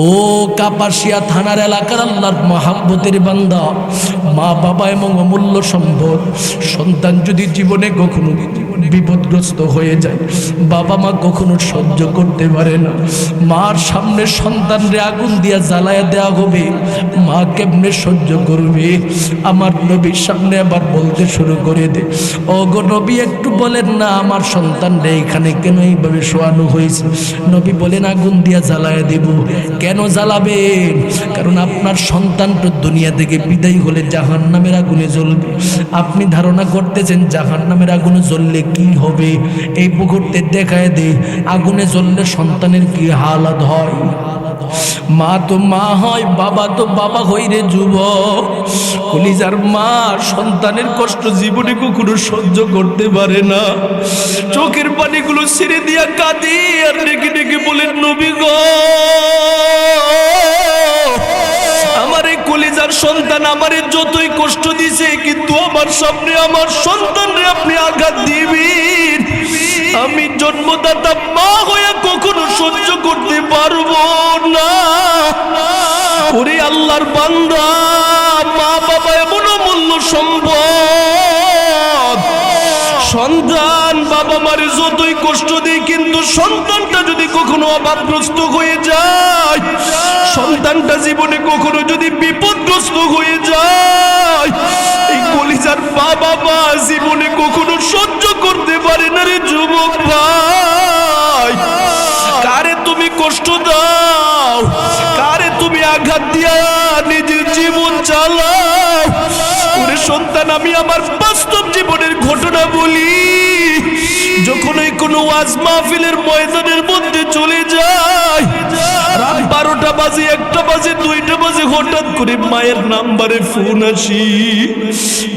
ও কাপাসিয়া থানার এলাকার আল্লাহর মহাব্বতের বান্দা, মা বাবা এবং অমূল্য সম্পদ সন্তান যদি জীবনে কখনো বিপদগ্রস্ত হয়ে যায়, বাবা মা কখনো সহ্য করতে পারে না। মার সামনে সন্তানরে আগুন দিয়া জ্বালায়া দেওয়া হবে, মা কেমনে সহ্য করবে? আমার নবীর সামনে আবার বলতে শুরু করে দে, ও গো নবী একটু বলেন না আমার সন্তানরে এখানে কেন এইভাবে শোয়ানো হয়েছে? নবী বলেন আগুন দিয়া জ্বালায়া দেব। কেন জ্বালাবেন? কারণ আপনার সন্তান তো দুনিয়া থেকে বিদায় হলে জাহান্নামের আগুনে জ্বলবে। আপনি ধারণা করতেছেন জাহান্নামের আগুনে জ্বললে কি হবে? এই মুহূর্তে দেখায় দে আগুনে জ্বললে সন্তানের কি হালাত হয়। মা তো মা হয়, বাবা তো বাবা হয় রে যুবক। কলিজার মা সন্তানের কষ্ট জীবনে কখনো সহ্য করতে পারে না। চোখের পানিগুলো ছেড়ে দিয়া কাঁদি আর ডেকে ডেকে বলেন নবী গো, আমার এই কলিজার সন্তান আমারে যতই কষ্ট দিছে, কিন্তু আমার সামনে আমার সন্তানরে আপনি আঘাত দিবেন। আমি জন্মদাতা মা হয়ে কখনো সহ্য করতে পারবো না। ওরে আল্লাহর বান্দা, মা বাবা এমন অমূল্য সম্পদ। সন্তান বাবা মারে যতই কষ্ট দেয়, কিন্তু সন্তানটা যদি কখনো অভাবগ্রস্ত হয়ে যায়, সন্তানটা জীবনে কখনো যদি বিপদগ্রস্ত হয়ে যায়, এই কলিজার বাবা মা জীবনে কখনো সহ্য করতে পারে না রে যুবক ভাই। কারে তুমি কষ্ট দাও, কারে তুমি আঘাত দিয়া নিজের জীবন চালাও? ওরে সন্তান, আমি আমার বাস্তব জীবনের ঘটনা বলি। যখন এই কোনো ওয়াজ মাহফিলের ময়দানের মধ্যে চলে যায়, রাত 12টা বাজে, 1টা বাজে, 2টা বাজে, হঠাৎ করে মায়ের নাম্বারে ফোন আসি।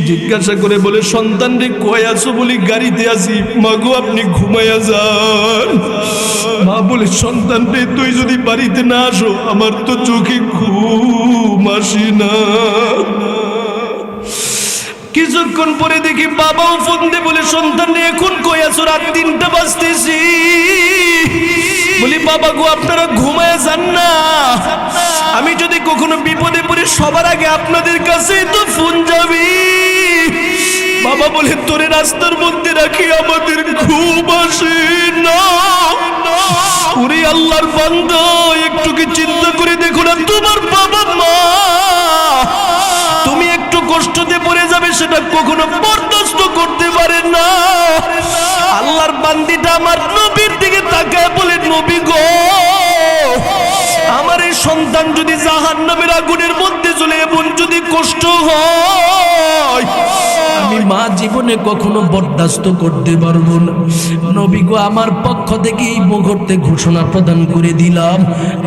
জিজ্ঞাসা করে বলে সন্তান রে কই আছো? বলি গাড়িতে আছি। মাগো আপনি ঘুমাইয়া যান। মা বলে সন্তান রে তুই যদি বাড়িতে না আসো আমার তো চোখে ঘুম আসে না। কিছুক্ষণ পরে দেখি বাবাও ফোন দিয়ে বলে সন্তান রে এখন কই আছো? রাত 3টা বাজতেছি। বলি বাবা গো আপনারা ঘুমায় যান না, আমি যদি কখনো বিপদে পড়ি সবার আগে আপনাদের কাছেই তো ফোন যাবে। বাবা বলে তোরে রাস্তার মধ্যে রাখি আমাদের ঘুম আসে না। ওরে আল্লাহর বান্দা, একটু কি চিন্তা করে দেখো না, তোমার বাবা মা তুমি একটু কষ্টতে পড়ে যাবে সেটা কখনো বরদাস্ত করতে পারে না। আল্লাহর বান্দিটা আমার নবীর দিকে তাকায় বলে নবী গো, আমার এই সন্তান যদি জাহান্নামের আগুনের মধ্যে চলে এমন যদি কষ্ট হয়, আমি মা জীবনে কখনো বরদাস্ত করতে পারবো না। নবী গো, আমার পক্ষ থেকে এই মুহূর্তে ঘোষণা প্রদান করে দিলাম,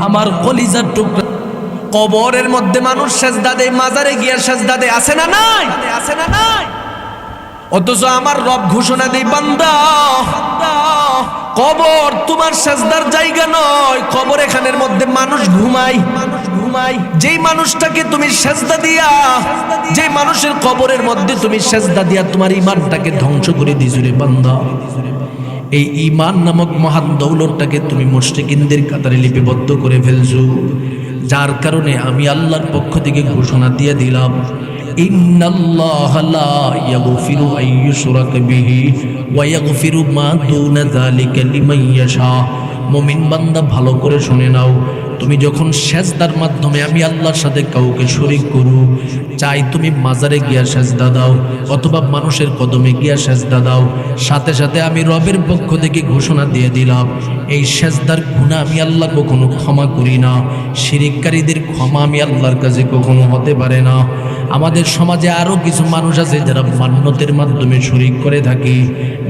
আমার কলিজার টুকরা কবরের মধ্যে মানুষ সেজদা দেয়, মাজারে গিয়া সেজদা দেয়, আছে না নাই? আছে না নাই? অথচ আমার রব ঘোষণা দেয় বান্দা, কবর তোমার সেজদার জায়গা নয়। কবর এখানের মধ্যে মানুষ ঘুমায়। যেই মানুষটাকে তুমি সেজদা দিয়া, যে মানুষের কবরের মধ্যে তুমি সেজদা দিয়া তোমার ঈমানটাকে ধ্বংস করে দিয়েছো রে বান্দা, এই ঈমান নামক মহান দৌলতটাকে তুমি মুশরিকিনদের কাতারে লিপিবদ্ধ করে ফেলছো। যার কারণে আমি আল্লাহর পক্ষ থেকে ঘোষণা দিয়ে দিলাম, ইন্নাল্লাহা লা ইয়াগফিরু আন ইউশরাকা বিহি ওয়া ইয়াগফিরু মা দুনা যালিকা লিমান ইয়াশা। মুমিন বান্দা ভালো করে শুনে নাও, তুমি যখন সেজদার মাধ্যমে আমি আল্লাহর সাথে কাউকে শরীক করো, চাই তুমি মাজারে গিয়া সেজদা দাও অথবা মানুষের কদমে গিয়া সেজদা দাও, সাথে সাথে আমি রবের পক্ষ থেকে ঘোষণা দিয়ে দিলাম, এই সেজদার গুনাহ আমি আল্লাহ কখনো ক্ষমা করি না। শিরিককারীদের ক্ষমা আমি আল্লাহর কাছে কখনো হতে পারে না। আমাদের সমাজে আরও কিছু মানুষ আছে যারা মান্যতের মাধ্যমে শরীক করে থাকে।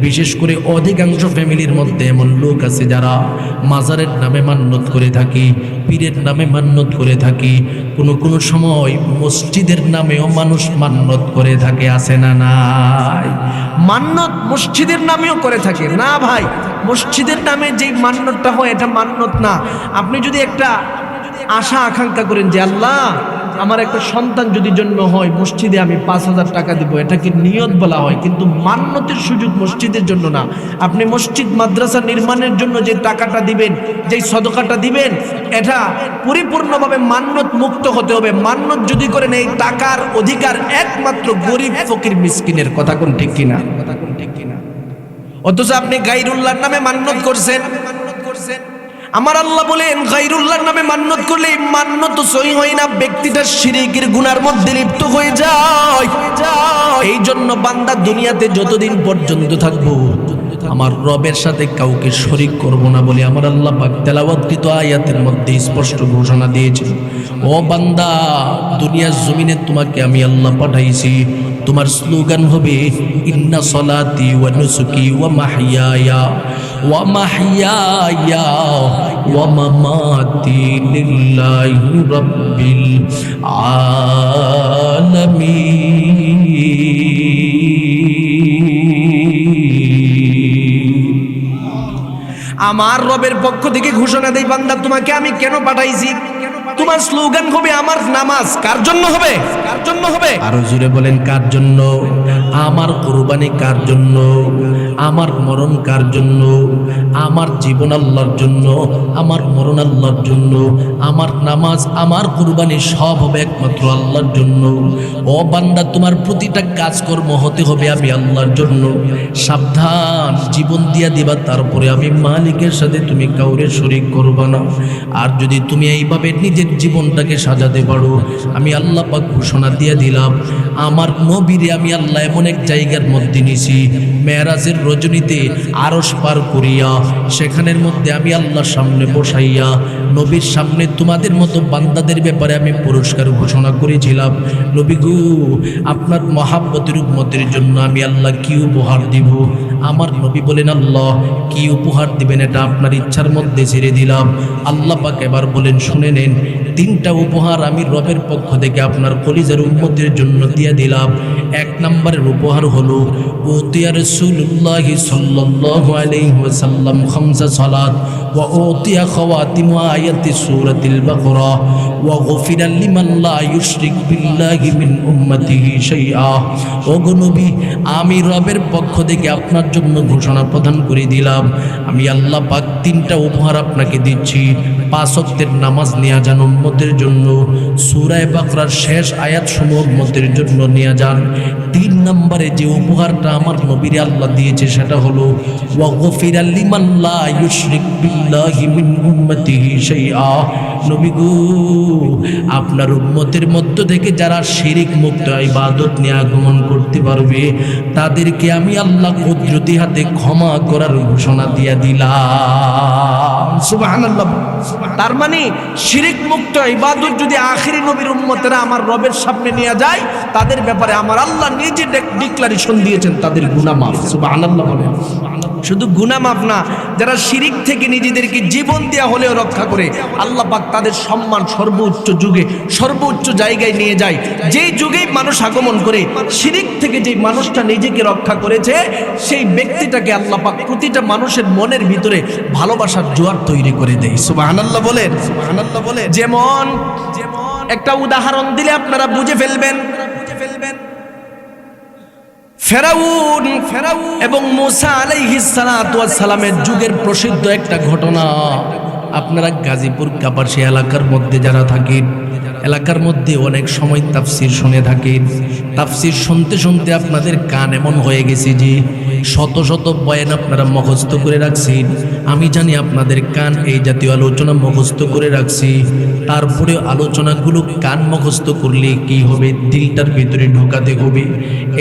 বিশেষ করে অধিকাংশ ফ্যামিলির মধ্যে এমন লোক আছে যারা মাজারের নামে মান্যত করে থাকে, পীরের নামে মান্যত করে থাকে, কোনো সময় মসজিদের নামেও মানুষ মান্যত করে থাকে, আছে না নাই? মান্যত মসজিদের নামেও করে থাকে না ভাই। মসজিদের নামে যেই মান্যতটা হয় এটা মান্যত না। আপনি যদি একটা আশা আকাঙ্ক্ষা করেন যে আল্লাহ আমার একটা সন্তান যদি জন্ম হয় মসজিদে আমি 5,000 টাকা দিব, এটাকে নিয়ত বলা হয়, কিন্তু মান্নতের সুযোগ মসজিদের জন্য না। আপনি মসজিদ মাদ্রাসা নির্মাণের জন্য যে টাকাটা দিবেন, যে সদকাটা দিবেন, এটা পরিপূর্ণভাবে মান্নত মুক্ত হতে হবে। মান্নত যদি করেন এই টাকার অধিকার একমাত্র গরিব ফকির মিসকিনের। কথা কোন ঠিক কিনা? অথচ আপনি গায়রুল্লাহর নামে মান্নত করছেন। আমার আল্লাহ বলেন গায়রুল্লাহর নামে মান্নত করলে মান্নত সহি হয় না, ব্যক্তিটা শিরকের গুনার মধ্যে লিপ্ত হয়ে যায়। এই জন্য বান্দা দুনিয়াতে যতদিন পর্যন্ত থাকবো আমার রবের সাথে কাউকে শরীক করব না বলে আমার আল্লাহ পাক তেলাওয়াতকৃত আয়াতের মধ্যে স্পষ্ট ঘোষণা দিয়েছে। ও বান্দা, দুনিয়ার জমিনে তোমাকে আমি আল্লাহ পাঠাইছি, তোমার স্লোগান হবে ইন্না সলাতি ওয়া নুসুকি ওয়া মাহইয়ায়া ওয়া মামাতি লিল্লাহি রাব্বিল আলামিন। আমার রবের পক্ষ থেকে ঘোষণা দেই, বান্দা তোমাকে আমি কেন পাঠাইছি? তোমার স্লোগান হবে আমার নামাজ কার জন্য হবে? কার জন্য হবে? আরো জোরে বলেন কার জন্য? আমার কুরবানি কার জন্য? আমার মরণ কার জন্য? আমার জীবন আল্লাহর জন্য, আমার মরণ আল্লাহর জন্য, আমার নামাজ আমার কুরবানি সব হবে একমাত্র আল্লাহর জন্য। ও বান্দা, তোমার প্রতিটা কাজকর্ম হতে হবে আমি আল্লাহর জন্য। সাবধান, জীবন দিয়া দিবা, তারপরে আমি মালিকের সাথে তুমি কাউরে শরীক করবা না। আর যদি তুমি এইভাবে নিজের জীবনটাকে সাজাতে পারো, আমি আল্লাহ পাক ঘোষণা দিয়ে দিলাম, আমার নবীরে আমি আল্লাহ এমন এক জায়গার মধ্যে নিছি, মেরাজের রজনীতে আরশ পার করিয়া সেখানের মধ্যে আমি আল্লাহর সামনে বসাইয়া নবীর সামনে তোমাদের মতো বান্দাদের ব্যাপারে আমি পুরস্কার ঘোষণা করেছিলাম। নবী গো, আপনার মহাব্বতের উম্মতের জন্য আমি আল্লাহ কি উপহার দিব? আমার নবী বলেন, আল্লাহ কি উপহার দিবেন এটা আপনার ইচ্ছার মধ্যে ছেড়ে দিলাম। আল্লাহ পাক এবার বলেন, শুনে নেন, 3টা উপহার আমি রবের পক্ষ থেকে আপনার কলিজার উম্মতের জন্য দিয়ে দিলাম। 1 নম্বরের উপহার হলো উতিয়া রাসূলুল্লাহ সাল্লাল্লাহু আলাইহি ওয়াসাল্লাম 5 সালাত ওয়া উতিয়া খাওয়াতিম আয়াতি সূরাতিল বাকারা ওয়া গফিরা লিমান লা ইউশরিক বিল্লাহি মিন উম্মতিহি শাইআ। ও গো নবী, আমি রবের পক্ষ থেকে আপনার জন্য ঘোষণা প্রদান করে দিলাম, আমি আল্লাহ পাক 3টা উপহার আপনাকে দিচ্ছি। 5 ওয়াক্তের নামাজ নিয়ে যান উম্মতের জন্য, সূরা বাকারার শেষ আয়াত সমূহ উম্মতের জন্য নিয়ে যান। 3 নম্বরে যে উপহারটা আমার নবীরে আল্লাহ দিয়েছে সেটা হলো ওয়া গফিরা লিমান লা ইউশরিক বিল্লাহি মিন উম্মতিহি শাইআ। নবী গো, আপনার উম্মতের মধ্য থেকে যারা শিরিক মুক্ত ইবাদত নিয়ে আগমন করতে পারবে তাদেরকে আমি আল্লাহ কুদরতি হাতে ক্ষমা করার ঘোষণা দিয়ে দিলাম। সুবহানাল্লাহ। তার মানে শিরিক মুক্ত ইবাদত যদি আখিরি নবীর উম্মতেরা আমার রবের সামনে নিয়ে যায়, তাদের ব্যাপারে আমার আল্লাহ নিজে ডিক্লারেশন দিয়েছেন তাদের গুনাহ মাফ। সুবহানাল্লাহ বলেন। শুধু গুনাহ মাফ না, যারা শিরিক থেকে নিজেদেরকে জীবন দেয়া হলেও রক্ষা করে, আল্লাহ পাক তাদের সম্মান সর্বোচ্চ যুগে সর্বোচ্চ জায়গায় নিয়ে যায়। যেই যুগেই মানুষ আগমন করে, শিরিক থেকে যেই মানুষটা নিজেকে রক্ষা করেছে সেই ব্যক্তিটাকে আল্লাহ পাক প্রতিটা মানুষের মনের ভিতরে ভালোবাসার জোয়ার তৈরি করে দেয়। সুবহানাল্লাহ বলেন। সুবহানাল্লাহ বলেন। যেমন একটা উদাহরণ দিলে আপনারা বুঝে ফেলবেন। ফেরাউন এবং মূসা আলাইহিস সালাতু ওয়াস সালামের যুগের প্রসিদ্ধ একটা ঘটনা। আপনারা গাজীপুর কাপাসী এলাকার মধ্যে যারা থাকেন, এলাকার মধ্যে অনেক সময় তাফসির শুনে থাকেন। তাফসির শুনতে শুনতে আপনাদের কান এমন হয়ে গেছে যে শত শত বয়ান আপনারা মুখস্থ করে রাখছেন। আমি জানি আপনাদের কান এই জাতীয় আলোচনা মুখস্থ করে রাখছি, তারপরে আলোচনাগুলো কান মুখস্থ করলে কি হবে, দিলটার ভিতরে ঢোকাতে হবে।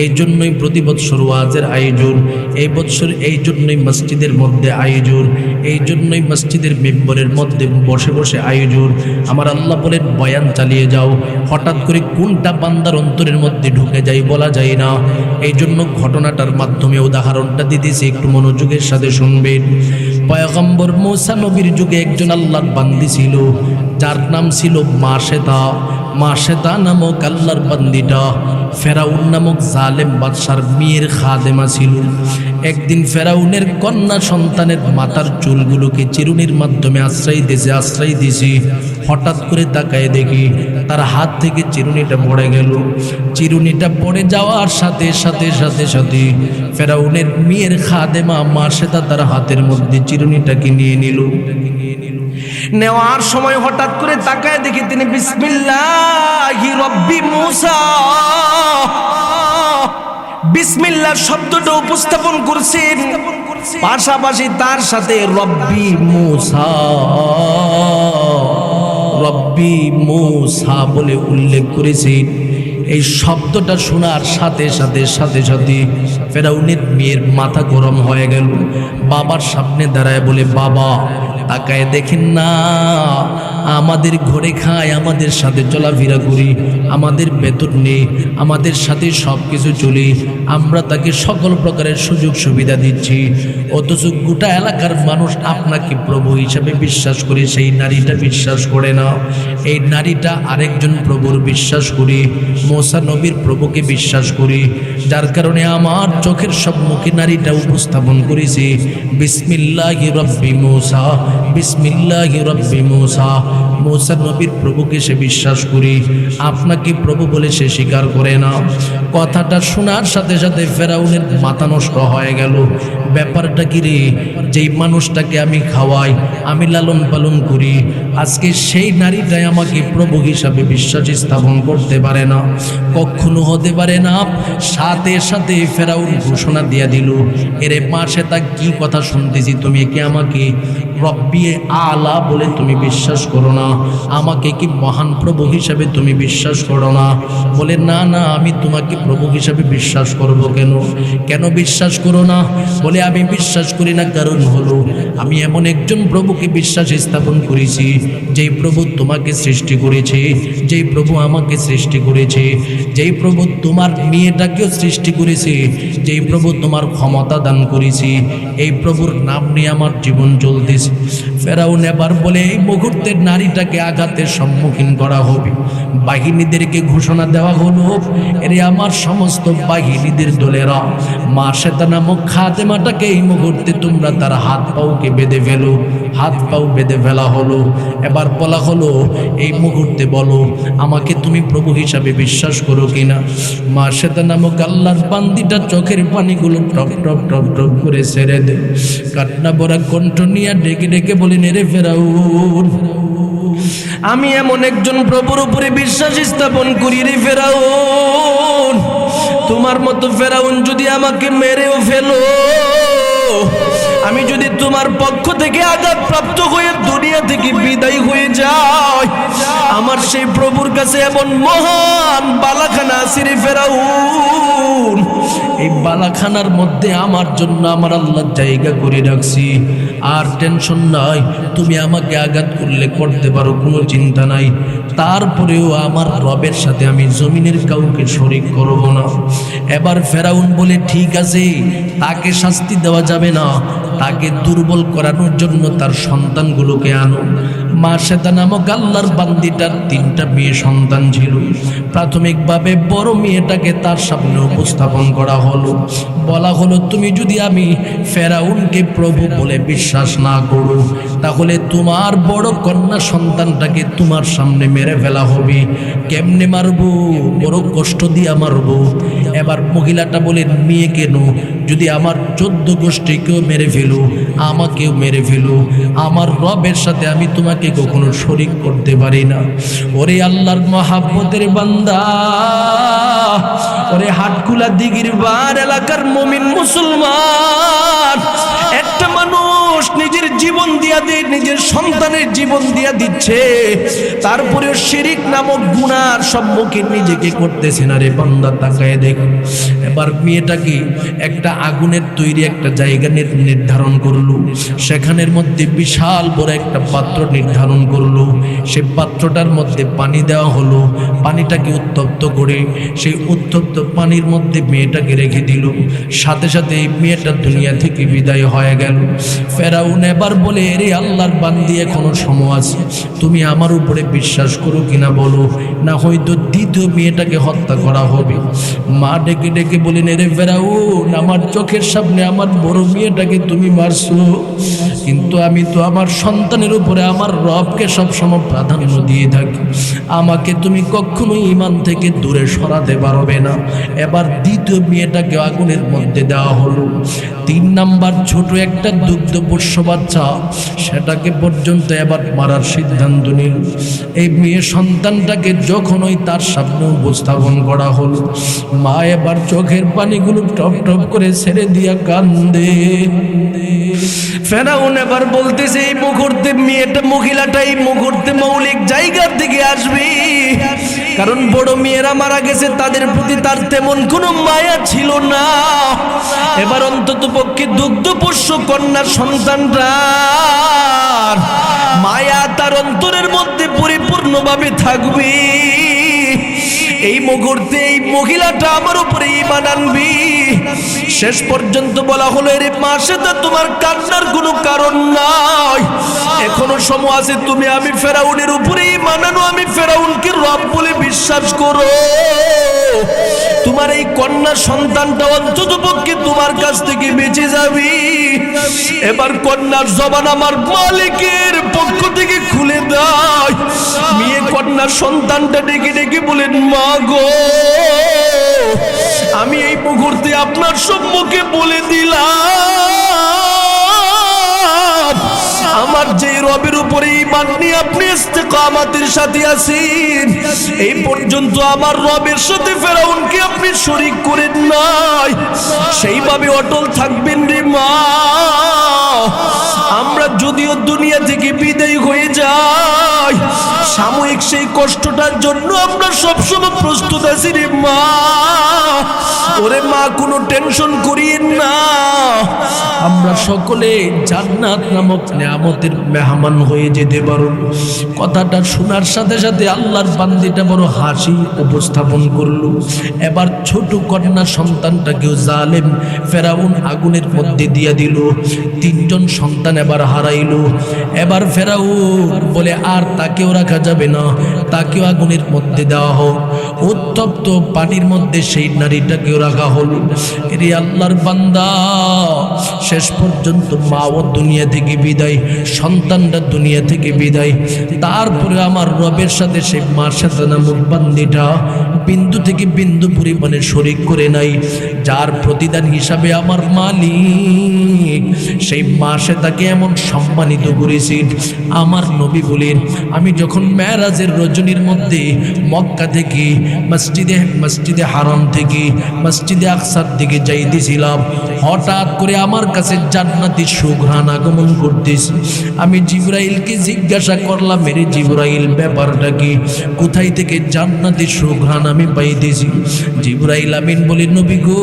এই জন্যই প্রতি বৎসর ওয়াজের আয়োজন, এই বৎসর এই জন্যই মসজিদের মধ্যে আয়োজন, এই জন্যই মসজিদের মেম্বরের মধ্যে বসে বসে আয়োজন। আমার আল্লাহ বলেন, বয়ান চালিয়ে যাও, হঠাৎ করে কোনটা বান্দার অন্তরের মধ্যে ঢুকে যায় বলা যায় না। এই জন্য ঘটনাটার মাধ্যমে উদাহরণটা দিতেছি, একটু মনোযোগের সাথে শুনবেন। পয়গম্বর মূসা নবীর যুগে একজন আল্লাহর বান্দি ছিল, যার নাম ছিল মাশেতা। মাশেতা নামক আল্লাহর বান্দিটা ফেরাউন নামক জালেম বাদশার মেয়ের খাদেমা ছিল। একদিন ফেরাউনের কন্যা সন্তানের মাথার চুলগুলোকে চিরুনির মাধ্যমে আশ্রয় দিয়েছে। হঠাৎ করে তাকায় দেখি তার হাত থেকে চিরুনিটা পড়ে গেল। চিরুনিটা পড়ে যাওয়ার সাথে সাথে সাথে সাথে ফেরাউনের মেয়ের খাদেমা মার্শেদা তার হাতের মধ্যে চিরুনিটাকে নিয়ে নিল। নেওয়ার সময় হঠাৎ করে তাকায় দেখি তিনি বিসমিল্লাহি রব্বি মূসা, বিসমিল্লাহ শব্দটা উপস্থাপন করছেন, পাশাপাশি তার সাথে রব্বি মূসা, রব্বি মূসা বলে উল্লেখ করেছেন। এই শব্দটা শোনার সাথে সাথে সাথে সাথে ফেরাউনের মেয়ের মাথা গরম হয়ে গেল। বাবার সামনে দাঁড়ায় বলে, বাবা তাকায় দেখেন না, আমাদের ঘরে খায়, আমাদের সাথে চলাফেরা করি, আমাদের বেতন নেই, আমাদের সাথে সব কিছু চলি, আমরা তাকে সকল প্রকারের সুযোগ সুবিধা দিচ্ছি, অথচ গোটা এলাকার মানুষ আপনাকে প্রভু হিসাবে বিশ্বাস করে সেই নারীটা বিশ্বাস করে না। এই নারীটা আরেকজন প্রভুর বিশ্বাস করি, মূসা নবীর প্রভুকে বিশ্বাস করি, যার কারণে আমার চোখের সম্মুখে নারীটা উপস্থাপন করেছি বিসমিল্লাহি রব্বি মূসা, বিসমিল্লাহি রব্বি মূসা। মূসা নবীর প্রভুকে সে বিশ্বাস করি, আপনাকে প্রভু বলে সে স্বীকার করে না। কথাটা শোনার সাথে সাথে ফেরাউনের মাথা নষ্ট হয়ে গেল। ব্যাপারটা কি রে, যেই মানুষটাকে আমি খাওয়াই, আমি লালন পালন করি, আজকে সেই নারীটাই আমাকে প্রভু হিসাবে বিশ্বাস স্থাপন করতে পারে না, কখনো হতে পারে না। সাথে সাথে ফেরাউন ঘোষণা দিয়া দিল, এরে মার্শেদা কি কথা শুনতেছি, তুমি কি আমাকে রব্বি আলা বলে তুমি বিশ্বাস করো না? আমাকে কি মহান প্রভু হিসাবে তুমি বিশ্বাস করো না? বলে, না না, আমি তোমাকে প্রভু হিসাবে বিশ্বাস করব। কেন কেন বিশ্বাস করো না? বলে, আমি বিশ্বাস করি না, কারণ হলো আমি এমন একজন প্রভুকে বিশ্বাস স্থাপন করেছি, যেই প্রভু তোমাকে সৃষ্টি করেছে, যেই প্রভু আমাকে সৃষ্টি করেছে, যেই প্রভু তোমার মেয়েটাকেও সৃষ্টি করেছে, যেই প্রভু তোমার ক্ষমতা দান করেছে, এই প্রভুর নাম নিয়ে আমার জীবন চলতেছে। ফেরাউন এবার বলে, এই মুহূর্তে নারীটাকে আঘাতের সম্মুখীন করা হবে, বাহিনীদেরকে ঘোষণা দেওয়া হলো, এরে আমার সমস্ত বাহিনীদের দলেরা মার্শেদা নামক খাদেমাটাকে এই মুহূর্তে তোমরা তার হাত পাওকে বেঁধে ফেলো। হাত পাও বেঁধে ফেলা হলো। এবার বলা হলো, এই মুহূর্তে বলো আমাকে তুমি প্রভু হিসাবে বিশ্বাস করো কিনা? মার্শেদা নামক আল্লাহর বান্দিটা চোখের পানিগুলো টপ টপ টপ টপ করে ছেড়ে দে, কান্না ভরা কণ্ঠ নিয়ে ডেকে ডেকে বলেন, এরে ফেরাউন, আমি এমন একজন প্রভুর উপরে বিশ্বাস স্থাপন করি রে ফেরাউন, তোমার মতো ফেরাউন যদি আমাকে মেরেও ফেলো, আমি যদি তোমার পক্ষ থেকে আঘাতপ্রাপ্ত হয়ে দুনিয়া থেকে বিদায় হয়ে যাই, আমার সেই প্রভুর কাছে এমন মহান বালাখানা আছে রে ফেরাউন, এই বালাখানার মধ্যে আমার জন্য আমার আল্লাহ জায়গা করে রাখছি। আর টেনশন নাই, তুমি আমাকে আঘাত করলে করতে পারো, কোনো চিন্তা নাই, তারপরেও আমার রবের সাথে আমি জমিনের কাউকে শরীক করব না। এবার ফেরাউন বলে, ঠিক আছে, তাকে শাস্তি দেওয়া যাবে না, তাকে দুর্বল করানোর জন্য তার সন্তানগুলোকে আনো। মার্শেদা নামক আল্লাহর বান্দিটার 3টা মেয়ে সন্তান ছিল। প্রাথমিকভাবে বড় মেয়েটাকে তার সামনে উপস্থাপন করা হলো, বলা হলো, তুমি যদি আমি ফেরাউনকে প্রভু বলে বিশ্বাস না করো, তাহলে তোমার বড় কন্যা সন্তানটাকে তোমার সামনে মেরে ফেলা হবে। কেমনে মারবো? বড় কষ্ট দিয়ে মারবো। এবার মহিলাটা বলে, মেয়ে কেন, যদি আমার 14 গোষ্ঠীকেও মেরে ফেলো, আমাকেও মেরে ফেলো, আমার রবের সাথে আমি তোমাকে কখনো শরীক করতে পারি না। ওরে আল্লাহর মহাব্বতের বান্দা, ওরে হাটকুলা দিঘির বার এলাকার মুমিন মুসলমান, একটা মানুষ নিজের জীবন দিয়া দিয়ে, নিজের সন্তানের জীবন দিয়া দিচ্ছে, তারপরেও শিরিক নামক গুনার সম্মুখীন নিজেকে করতেছে না রে বান্দা, তাকায় দেখ। এবার মেয়েটাকে একটা আগুনের তৈরি একটা জায়গা নির্ধারণ করলো, সেখানের মধ্যে বিশাল বড় একটা পাত্র নির্ধারণ করলো, সেই পাত্রটার মধ্যে পানি দেওয়া হলো, পানিটাকে উত্তপ্ত করে সেই উত্তপ্ত পানির মধ্যে মেয়েটাকে রেখে দিল। সাথে সাথে এই মেয়েটা দুনিয়া থেকে বিদায় হয়ে গেল। ফেরাউন এবার বলে, রে আল্লাহর বান্দি এখনো সময় আছে, তুমি আমার উপরে বিশ্বাস করো কিনা বলো, না হয়তো দ্বিতীয় মেয়েটাকে হত্যা করা হবে। মা ডেকে ডেকে বলেন, রে ফেরাউন, আমার চোখের সামনে আমার বড় মেয়েটাকে তুমি মারছো, কিন্তু আমি তো আমার সন্তানের উপরে আমার রবকে সবসময় প্রাধান্য দিয়ে থাকি, আমাকে তুমি কখনোই ঈমান থেকে দূরে সরাতে পারবে না। এবার দ্বিতীয় মেয়েটাকে আগুনের মধ্যে দেওয়া হলো। 3 নাম্বার ছোট একটা দুগ্ধপোষ্য বাচ্চা, সেটাকে পর্যন্ত এবার মারার সিদ্ধান্ত নিল। এই মেয়ে সন্তানটাকে যখন ওই তার সামনে উপস্থাপন করা হলো, মা এবার চোখের পানিগুলো টপ টপ করে ছেড়ে দিয়া কান্দে। ফেরাউন এবার বলতেছে, এই মুহূর্তে মেয়েটা মহিলাটা এই মুহূর্তে মৌলিক জায়গার দিকে আসবে, কারণ বড় মেয়েরা মারা গেছে, তাদের প্রতি তার তেমন কোনো মায়া ছিল না। এবার অন্তত পক্ষে দুগ্ধপোষ্য কন্যা সন্তানটার মায়া তার অন্তরের মধ্যে পরিপূর্ণভাবে থাকবে। এই মুহূর্তে এই মহিলাটা আমার উপরে ঈমান আনবি। শেষ পর্যন্ত বলা হলো, এর মা, সেটা তোমার কান্নার কোনো কারণ নাই, এখনো সময় আছে, তুমি আমি ফেরাউনের উপরে ঈমান আনো, আমি ফেরাউনকে রব বলে বিশ্বাস করো, তোমার এই কন্যা সন্তানটা অন্তত পক্ষে তোমার কাছ থেকে বেঁচে যাবি। এবার কন্যার জবান আমার মালিকের পক্ষ থেকে খুলে দেয়। মেয়ে কন্যা সন্তানটা ডেকে ডেকে বলেন, মা গো, আমি এই মুহূর্তে আপনার সম্মুখে বলে দিলাম, আমার যে রবের উপরে ঈমান নিয়ে আপনি ইস্তেকামাতের সাথে আছেন, এই পর্যন্ত আমার রবের সাথে ফেরাউনকে আপনি শরীক করেন নাই, সেইভাবে অটল থাকবেন রে মা। আমরা যদিও দুনিয়া থেকে বিদায় হয়ে যাই, সাময়িক সেই কষ্টটার জন্য আমরা সবসময় প্রস্তুত আছি রে মা। ওরে মা, কোনো টেনশন করিয়েন না, আমরা সকলে জান্নাত নামক নিয়ামতের মেহমান হয়ে যেতে পারব। কথাটা শোনার সাথে সাথে আল্লাহর বান্দিটা বড় হাসি উপস্থাপন করলো। এবার ছোট কন্যা সন্তানটাকেও জালেম ফেরাউন আগুনের মধ্যে দিয়ে দিল। 3 জন সন্তান এবার হারাইলো। এবার ফেরাউন বলে, আর তাকেও রাখা যাবে না, তাকেও আগুনের মধ্যে দেওয়া হোক। উত্তপ্ত পানির মধ্যে সেই নারীটাকেও রাখা হলো। এরে আল্লাহর বান্দা, শেষ পর্যন্ত মাও দুনিয়া থেকে বিদায়, সন্তানটা দুনিয়া থেকে বিদায়। তারপরে আমার রবের সাথে সেই মার সাথে নামক বান্দিটা বিন্দু থেকে বিন্দু পরিমাণে শরীক করে নাই, যার প্রতিদান হিসাবে আমার মালিক সেই মাসে তাকে এমন সম্মানিত করেছেন। আমার নবী বলেন, আমি যখন মেরাজের রজনীর মধ্যে মক্কা থেকে মসজিদে হারাম থেকে মসজিদে আকসার দিকে যাইতেছিলাম, হঠাৎ করে আমার কাছে জান্নাতি সুঘ্রাণ আগমন করতেছে। আমি জিবরাইলকে জিজ্ঞাসা করলাম, মেরে জিবরাইল, ব্যাপারটা কি, কোথায় থেকে জান্নাতি সুঘ্রাণ আমি পাইতেছি? জিবরাইল আমিন বলে, নবী গো,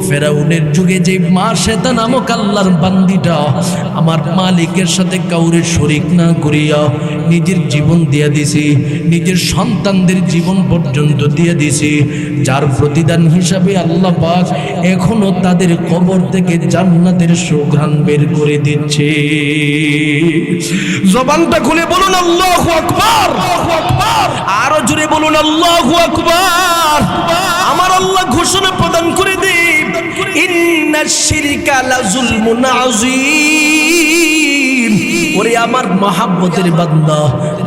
ফেরাউনের যুগে যে মা শ্বেতা নামক আল্লাহর বান্দিটা আমার মালিকের সাথে কাউরে শরীক না করিয়া নিজের জীবন দিয়ে দিছি, নিজের সন্তানদের জীবন পর্যন্ত দিয়ে দিছি, যার প্রতিদান হিসাবে আল্লাহ পাক এখনো তাদের কবর থেকে জান্নাতের সুঘ্রাণ বের করে দিচ্ছে। জবানটা খুলে বলুন আল্লাহু আকবার, আরো জোরে বলুন আল্লাহু আকবার। আমার আল্লাহ ঘোষণা প্রদান করে দিন, ইন্নাশ শিরকা লাযুলমুন আযীম। ওরে আমার মহাব্বতের বান্দা,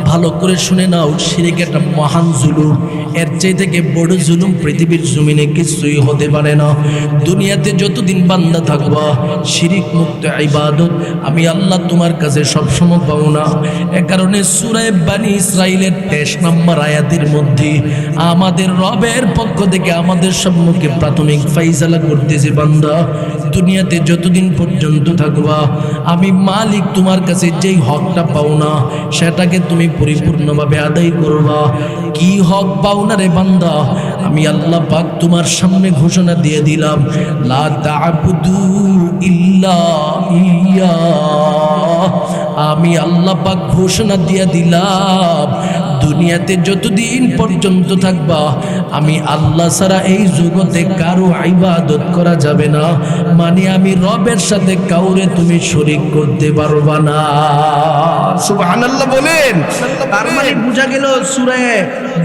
ভালো করে শুনে নাও, শিরক একটা মহান জুলুম। এর চেয়ে থেকে বড় জুলুম পৃথিবীর জমিনে কিছুই হতে পারে না। দুনিয়াতে যতদিন বান্দা থাকবা, শিরক মুক্ত ইবাদত আমি আল্লাহ তোমার কাছে সবসময় পাবো না। এ কারণে সূরা বনী ইসরাঈলের 23 নম্বর আয়াতের মধ্যে আমাদের রবের পক্ষ থেকে আমাদের সম্মুখে প্রাথমিক ফাইসালা করতেছে, বান্দা দুনিয়াতে যতদিন পর্যন্ত থাকবা, আমি মালিক তোমার কাছে যেই হকটা পাও না, সেটাকে তুমি পরিপূর্ণভাবে আদায় করবা। কি হক পাও না রে বান্দা? আমি আল্লাহ পাক তোমার সামনে ঘোষণা দিয়ে দিলাম, লা তা'বুদু ইল্লা ইয়া। আমি আল্লাহ পাক ঘোষণা দিয়ে দিলাম, দুনিয়াতে যতদিন পর্যন্ত থাকবা আমি আল্লাহ ছাড়া এই জগতে কারো ইবাদত করা যাবে না, মানে আমি রবের সাথে কাউরে তুমি শরীক করতে পারবা না। সুবহানাল্লাহ বলেন। তার মানে বোঝা গেল সূরা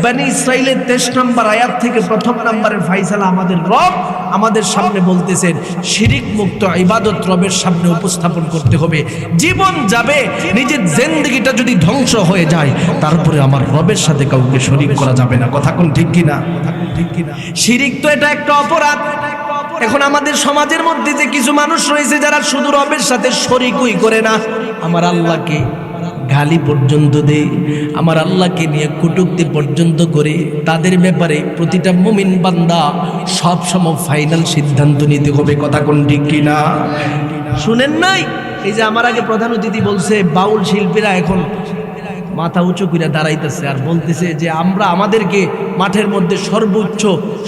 বনী ইসরাঈলের 23 নম্বর আয়াত থেকে প্রথম নম্বরের ফয়সালা আমাদের রব আমাদের সামনে বলতেছেন শিরিক মুক্ত ইবাদত রবের সামনে উপস্থাপন করতে হবে। জীবন যাবে, নিজের জিন্দেগিটা যদি ধ্বংস হয়ে যায়, তারপরে আমার রবের সাথে কাউকে শরীক করা যাবে না। কথা কোন ঠিক কিনা? শিরিক তো এটা একটা অপরাধ। এখন আমাদের সমাজের মধ্যে যে কিছু মানুষ রয়েছে যারা শুধু রবের সাথে শরীকই করে না, আমার আল্লাহকে গালি পর্যন্ত দেয়, আমার আল্লাহকে নিয়ে কটূক্তি পর্যন্ত করে, তাদের ব্যাপারে প্রতিটা মুমিন বান্দা সব সময় ফাইনাল সিদ্ধান্ত নিতে হবে। কথা কোন ঠিক কিনা? শুনেন নাই, এই যে আমার আগে প্রধান অতিথি বলছে বাউল শিল্পীরা এখন মাথা উঁচু করে দাঁড়াইতেছে আর বলতেছে যে আমরা আমাদেরকে মাঠের মধ্যে সর্বোচ্চ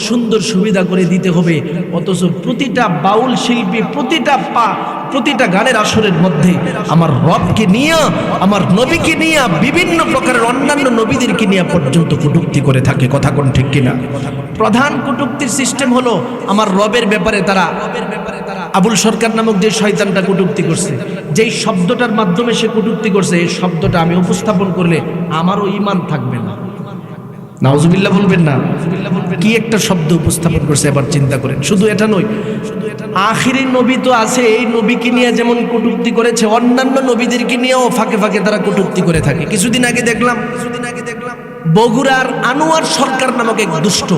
সুন্দর সুবিধা করে দিতে হবে, অথচ প্রতিটা বাউল শিল্পী প্রতিটা গানের আসরের মধ্যে আমার রবকে নিয়ে, আমার নবীকে নিয়ে, বিভিন্ন প্রকারের অন্যান্য নবীদেরকে নিয়ে পর্যন্ত কটূক্তি করে থাকে। কথা কোন ঠিক কিনা? প্রধান কটূক্তির সিস্টেম হলো আমার রবের ব্যাপারে তারা আবুল সরকার নামক যে শয়তানটা কটূক্তি করছে, যেই শব্দটার মাধ্যমে সে কটূক্তি করছে, এই শব্দটা আমি উপস্থাপন করলে আমারও ঈমান থাকবে না। নাউজুবিল্লাহ বলবেন না? কি একটা শব্দ উপস্থাপন করছে এবার চিন্তা করেন। শুধু এটা নয়, আখিরি নবী তো আছে, এই নবীকে নিয়ে যেমন কটূক্তি করেছে, অন্যান্য নবীদেরকে নিয়েও ফাঁকে ফাঁকে তারা কটূক্তি করে থাকে। কিছুদিন আগে দেখলাম বগুড়ার আনোয়ার সরকার নামক এক দুষ্ট,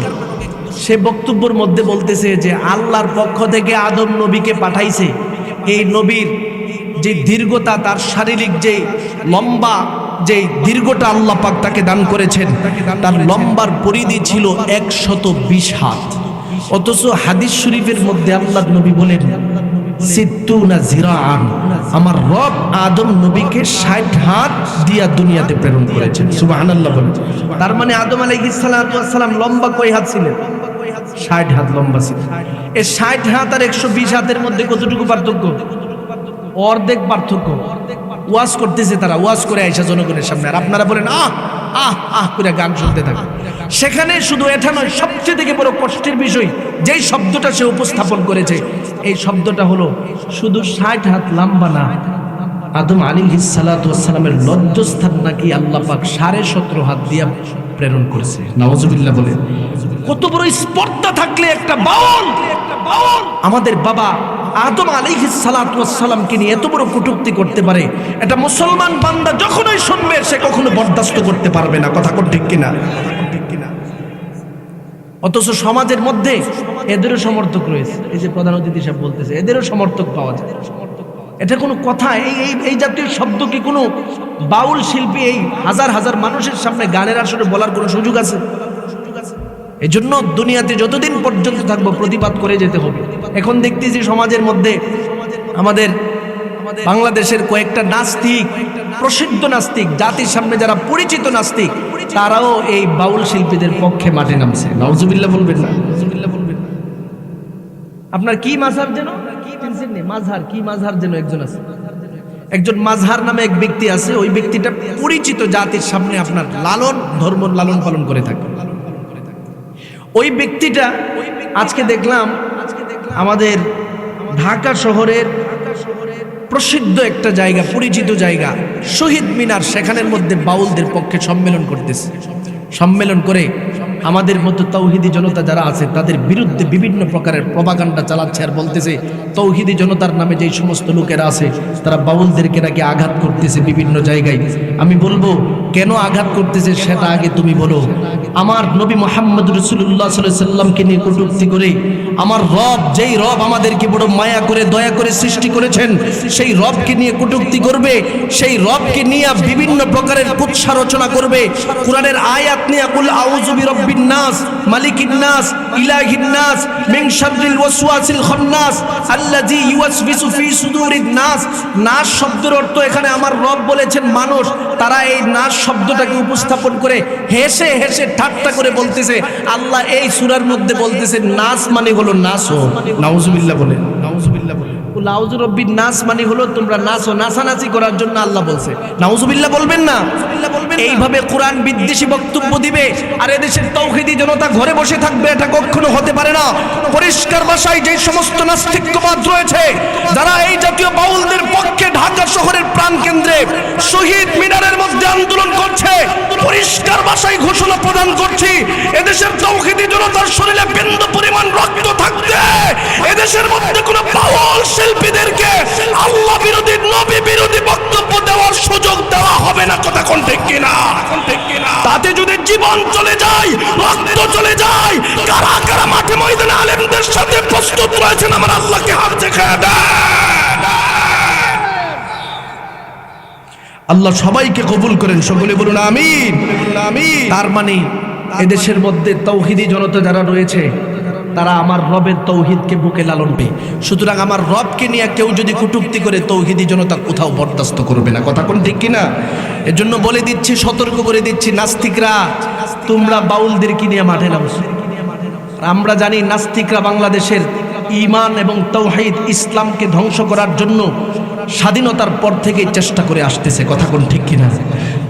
সে বক্তব্যের মধ্যে বলতেছে যে আল্লাহর পক্ষ থেকে আদম নবীকে পাঠাইছে, এই নবীর যে দীর্ঘতা, তার শারীরিক যে লম্বা যে দীর্ঘটা আল্লাহ পাক তাকে দান করেছেন, তার লম্বার পরিধি ছিল 120 হাত। অথচ হাদিস শরীফের মধ্যে আল্লাহ নবী বলেন সিত্তুনা জিরাআন, আমার রব আদম নবীকে 60 হাত দিয়া দুনিয়াতে প্রেরণ করেছেন। সুবহানাল্লাহ বলেন। তার মানে আদম আলাইহিস সালাতু ওয়াস সালাম লম্বা কয় হাত ছিলেন? 60 হাত লম্বা ছিলেন। এই 60 হাত আর 120 হাতের মধ্যে কতটুকু পার্থক্য? অর্ধেক পার্থক্য। ওয়াজ করতেছে তারা, ওয়াজ করে আয়েশা জনগণের সামনে, আর আপনারা বলেন আহ আহ আহ করে গান শুনতে থাকেন। সেখানে শুধু এটা নয়, সবচেয়ে থেকে বড় কষ্টের বিষয় যেই শব্দটা সে উপস্থাপন করেছে, এই শব্দটা হলো শুধু 60 হাত লম্বা না, আদম আলাইহিস সালাতু ওয়াস সালামের লজ্জাস্থান নাকি আল্লাহ পাক 17.5 হাত দিয়া প্রেরণ করেছে। নাউজুবিল্লাহ বলে। কত বড় স্পর্ধা থাকলে একটা বাউল আমাদের বাবা আদম আলাইহিস সালাতু ওয়াস সালামকে নিয়ে এত বড় কটূক্তি করতে পারে, এটা মুসলমান বান্দা যখনই শুনবে সে কখনো বরদাস্ত করতে পারবে না। কথা কোন ঠিক কিনা? অথচ সমাজের মধ্যে এদেরও সমর্থক রয়েছে। এই যে প্রধান অতিথি সাহেব বলতেছে এদেরও সমর্থক পাওয়া যায়। এটা কোনো কথা? এই জাতীয় শব্দ কি কোনো বাউল শিল্পী এই হাজার হাজার মানুষের সামনে গানের আসরে বলার কোনো সুযোগ আছে? এই জন্য দুনিয়াতে যতদিন পর্যন্ত থাকবো প্রতিবাদ করে যেতে হবে। এখন দেখতেছি সমাজের মধ্যে আমাদের বাংলাদেশের কয়েকটা নাস্তিক, প্রসিদ্ধ নাস্তিক, জাতির সামনে যারা পরিচিত নাস্তিক, তারাও এই বাউল শিল্পীদের পক্ষে মাঠে নামছে। নাউজুবিল্লাহ বলবেন না? আপনার কি মাযহার যেন মাযহার, কি মাযহার যেন একজন আছে, একজন মাযহার নামে এক ব্যক্তি আছে, ওই ব্যক্তিটা পরিচিত জাতির সামনে আপনার ধর্ম লালন পালন করে থাকে। ওই ব্যক্তিটা আজকে দেখলাম আমাদের ঢাকা শহরের প্রসিদ্ধ একটা জায়গা, পরিচিত জায়গা শহীদ মিনার, সেখানের মধ্যে বাউলদের পক্ষে সম্মেলন করতেছে। সম্মেলন করে আমাদের মতো তৌহিদি জনতা যারা আছে তাদের বিরুদ্ধে বিভিন্ন প্রকারের প্রপাগান্ডা চালাচ্ছে, আর বলতেছে তৌহিদি জনতার নামে যেই সমস্ত লোকেরা আছে তারা বাউলদেরকে নাকি আঘাত করতেছে বিভিন্ন জায়গায়। আমি বলবো কেন আঘাত করতেছে সেটা আগে তুমি বলো। আমার নবী মুহাম্মদ রাসূলুল্লাহ সাল্লাল্লাহু আলাইহি সাল্লামকে নিয়ে কটূক্তি করে আমার রব, যেই রব আমাদেরকে বড় মায়া করে দয়া করে সৃষ্টি করেছেন, সেই রবকে নিয়ে কটূক্তি করবে, সেই রবকে নিয়ে বিভিন্ন প্রকারের কুৎসা রচনা করবে, কোরআনের আয়াত নিয়ে কুল আউযু বিরাব্বিন নাস মালিকিন নাস ইলাহিন নাস মিন শাররিল ওয়াসওয়াসিল খান্নাস আল্লাযী ইউওয়াসবিসু ফি সুদুরিন নাস। নাস শব্দের অর্থ এখানে আমার রব বলেছেন মানুষ। তারা এই নাস শব্দটাকে উপস্থাপন করে হেসে হেসে ঠাট্টা করে বলতেছে আল্লাহ এই সূরার মধ্যে বলতেছে নাস মানে হলো নাসও। নাউজুবিল্লাহ বলে, নাউজুবিল্লাহ বলে। কুল আউযু বিরাব্বিন নাস মানে হলো তোমরা নাচো, নাচানাচি করার জন্য আল্লাহ বলছে। নাউজুবিল্লাহ বলবেন না? এইভাবে কোরআন বিদ্বেষী বক্তব্য দিবে আর এদেশের তাওহীদি জনতা ঘরে বসে থাকবে, এটা কখনো হতে পারে না। পরিষ্কার ভাষায় যে সমস্ত নাস্তিকবাদ রয়েছে, যারা এই জাতীয় বাউলদের পক্ষে ঢাকা শহরের প্রাণকেন্দ্রে শহীদ মিনারের মধ্যে আন্দোলন করছে, পরিষ্কার ভাষায় ঘোষণা প্রদান করছি, এদেশের তাওহীদি জনতার শরীরে বিন্দু পরিমাণ রক্ত থাকতে এদেশের মধ্যে কোনো বাউল শিল্পীদেরকে আল্লাহ বিরোধী, নবী বিরোধী বক্তব্য দেওয়ার সুযোগ দেওয়া হবে না। কথা কোন ঠিক কিনা? তাতে যদি জীবন চলে যায়, রক্ত চলে যায়, কারা কারা মাঠে ময়দানে আলেমদের সাথে প্রস্তুত রয়েছেন আমার আল্লাহকে হাত দেখায় দেন। আল্লাহ সবাইকে কবুল করেন, সকলে বলুন আমিন। তার মানে এদেশের মধ্যে তাওহীদি জনতা যারা রয়েছে তারা আমার রবের তাওহীদকে বুকে লালন করে। সুতরাং আমার রবকে নিয়ে কেউ যদি কটূক্তি করে তাওহীদি জনতা কোথাও বরদাস্ত করবে না। কথা কোন ঠিক কিনা? এজন্য বলে দিচ্ছি, সতর্ক করে দিচ্ছি, নাস্তিকরা তোমরা বাউলদেরকে নিয়ে মাঠে নামছো। আমরা জানি নাস্তিকরা বাংলাদেশের ঈমান এবং তাওহীদ ইসলামকে ধ্বংস করার জন্য স্বাধীনতার পর থেকেই চেষ্টা করে আসতেছে। কথা কোন ঠিক কিনা?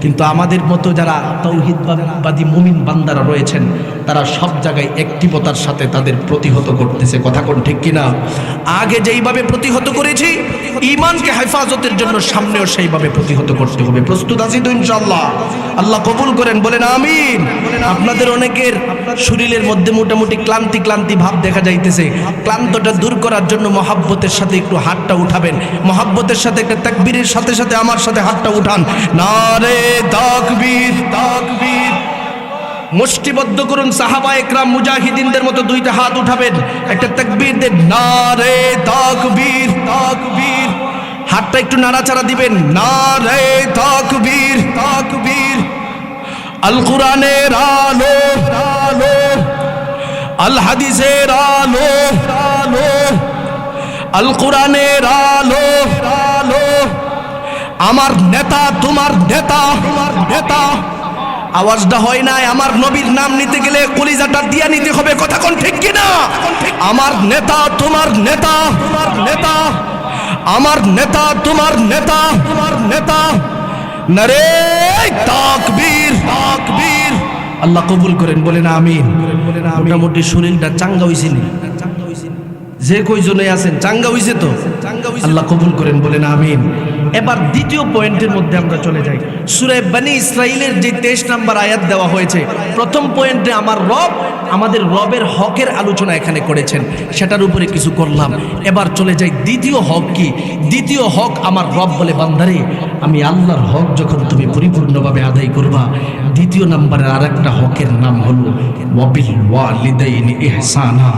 কিন্তু আমাদের মতো যারা তাওহীদবাদী মুমিন বান্দারা রয়েছেন তারা সব জায়গায় একটিবতার সাথে তাদের প্রতিহত করতেছে। কথা কোন ঠিক কিনা? আগে যেইভাবে প্রতিহত করেছি, ঈমানকে হেফাজতের জন্য সামনেও সেইভাবে প্রতিহত করতে হবে। প্রস্তুত আছি তো ইনশাআল্লাহ? আল্লাহ কবুল করেন, বলেন আমিন। আপনাদের অনেকের শরীরের মধ্যে মোটামুটি ক্লান্তি ক্লান্তি ভাব দেখা যাইতেছে। ক্লান্তটা দূর করার জন্য মহাব্বতের সাথে একটু হাতটা উঠাবেন, মহাব্বতের সাথে একটা তাকবীরের সাথে সাথে আমার সাথে হাতটা উঠান। নারে তাকবীর, তাকবীর। মুষ্টিবদ্ধ করুন, সাহাবা একরাম মুজাহিদিনদের মতো দুইটা হাত উঠাবেন, একটা তাকবীর দেন, নারে তাকবীর, তাকবীর। হাতটা একটু নাড়াচাড়া দিবেন, নারে তাকবীর, তাকবীর। আল কোরআনের আলো, আলো, আল হাদিসের আলো, আলো, আল কোরআনের আলো, আলো। আমার নেতা তোমার নেতা, তোমার নেতা। আওয়াজটা হয় নাই, আমার নবীর নাম নিতে গেলে কলিজাটা দিয়া নিতে হবে। কথা কোন ঠিক কিনা? আমার নেতা তোমার নেতা, তোমার নেতা। আমার নেতা তোমার নেতা, তোমার নেতা। নারে তাকবীর, তাকবীর। আল্লাহ কবুল করেন, বলেন আমিন। মোটামুটি শরীরটা চাঙ্গা হইছে নি? যে কয়জনে আছেন চাঙ্গা হইছে তো? আল্লাহ কবুল করেন, বলেন আমিন। এবার দ্বিতীয় পয়েন্টের মধ্যে আমরা চলে যাই। সূরা বনী ইসরাঈলের যে 23 নম্বর আয়াত দেওয়া হয়েছে, প্রথম পয়েন্টে আমার রব, আমাদের রবের হকের আলোচনা এখানে করেছেন, সেটার উপরে কিছু করলাম। এবার চলে যাই দ্বিতীয় হক কি? দ্বিতীয় হক আমার রব বলে, বান্দারে আমি আল্লাহর হক যখন তুমি পরিপূর্ণভাবে আদায় করবা, দ্বিতীয় নম্বরের আরেকটা হকের নাম হলো ওয়াবিল ওয়ালিদাইনি ইহসানা।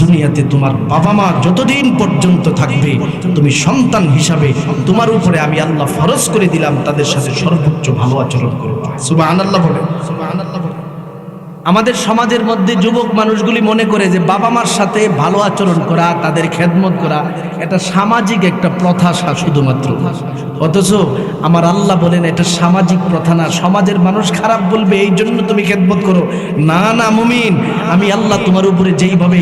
দুনিয়াতে তোমার বাবা মা যতদিন পর্যন্ত থাকবে, তুমি সন্তান হিসাবে তোমার উপরে আমি আল্লাহ ফরজ করে দিলাম তাদের সাথে সর্বোচ্চ ভালো আচরণ করবা। সুবহানাল্লাহ বলে, সুবহানাল্লাহ বলে। আমাদের সমাজের মধ্যে যুবক মানুষগুলি মনে করে যে বাবা মার সাথে ভালো আচরণ করা, তাদের খেদমত করা এটা সামাজিক একটা প্রথা শুধুমাত্র। অথচ আমার আল্লাহ বলেন এটা সামাজিক প্রথা না, সমাজের মানুষ খারাপ বলবে এই জন্য তুমি খেদমত করো না। না মুমিন, আমি আল্লাহ তোমার উপরে যেইভাবে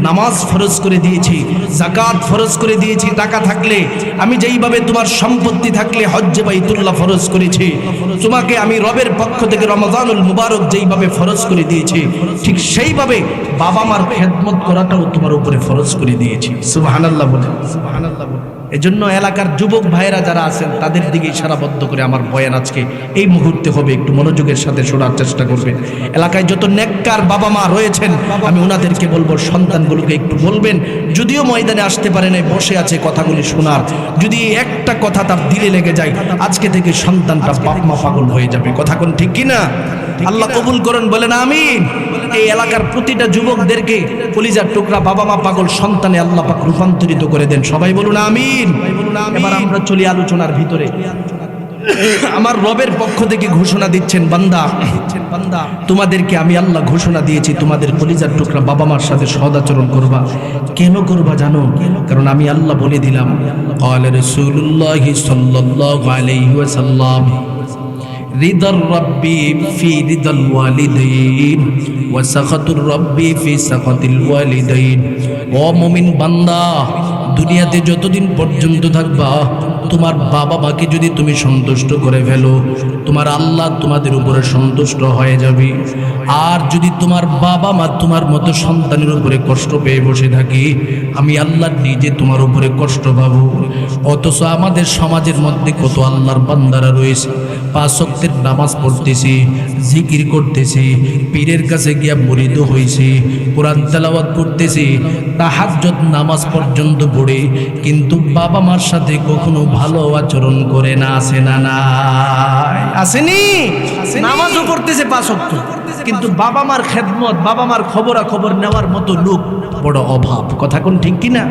নামাজ ফরজ করে দিয়েছি, যাকাত ফরজ করে দিয়েছি টাকা থাকলে, আমি যেইভাবে তোমার সম্পত্তি থাকলে হজ্জে বাইতুল্লাহ ফরজ করেছি, তোমাকে আমি রবের পক্ষ থেকে রমজানুল মুবারক যেইভাবে ফরজ করে দিয়েছি, ঠিক সেইভাবে বাবা মার খেদমত করাটাও তোমার উপরে ফরজ করে দিয়েছি। সুবহানাল্লাহ বলে, সুবহানাল্লাহ বলে। এজন্য এলাকার যুবক ভাইয়েরা যারা আছেন তাদের দিকে ইশারাবদ্ধ করে আমার বয়ান আজকে এই মুহূর্তে হবে, একটু মনোযোগের সাথে শোনার চেষ্টা করবেন। এলাকায় যত নেককার বাবা মা রয়েছেন আমি ওনাদেরকে বলবো, সন্তানগুলোকে একটু বলবেন, যদিও ময়দানে আসতে পারে না, বসে আছে কথাগুলি শোনার, যদি একটা কথা তার দিলে লেগে যায় আজকে থেকে সন্তানটা বাপ মা পাগল হয়ে যাবে। কথা কোন ঠিক কিনা? আল্লাহ কবুল করেন, বলেন আমিন। এই এলাকার প্রতিটা যুবকদেরকে কলিজার টুকরা বাবা মা পাগল সন্তানে আল্লাহ পাক রূপান্তরিত করে দেন। সবাই বলুন আমিন। এবার আমরা চলি আলোচনার ভিতরে। আমার রবের পক্ষ থেকে ঘোষণা দিচ্ছেন, বান্দা তোমাদেরকে আমি আল্লাহ ঘোষণা দিয়েছি তোমাদের কলিজার টুকরা বাবা মার সাথে সদাচরণ করবা। কেন করবা জানো? কারণ আমি আল্লাহ বলে দিলাম, ক্বালা রাসূলুল্লাহ সাল্লাল্লাহু আলাইহি ওয়াসাল্লাম, রিদার রাব্বি ফি রিদাল ওয়ালিদাইন ওয়া সাখাতুর রাব্বি ফি সাখাতিল ওয়ালিদাইন ও মুমিন বান্দা, দুনিয়াতে যতদিন পর্যন্ত থাকবা, তোমার বাবা মাকে যদি তুমি সন্তুষ্ট করে ফেলো, তোমার আল্লাহ তোমাদের উপরে সন্তুষ্ট হয়ে যাবে। আর যদি তোমার বাবা মা তোমার মতো সন্তানের উপরে কষ্ট পেয়ে বসে থাকি, আমি আল্লাহ নিজে তোমার উপরে কষ্ট পাবো। অথচ আমাদের সমাজের মধ্যে কত আল্লাহর বান্দারা রয়েছে, 5 ওয়াক্তের নামাজ পড়তেছি, জিকির করতেছি, পীরের কাছে গিয়া মুরিদ হইছি, কোরআন তেলাওয়াত করতেছি, তাহাজ্জুদ নামাজ পর্যন্ত পড়ে, কিন্তু বাবা মার সাথে কখনো ভালো আচরণ করে না। আছে না নাই? আসেনি? নামাজও পড়তেছে 5 ওয়াক্ত, কিন্তু বাবা মার খেদমত, বাবা মার খবরাখবর নেওয়ার মতো লোক বড় অভাব। কথা কোন ঠিক কিনা?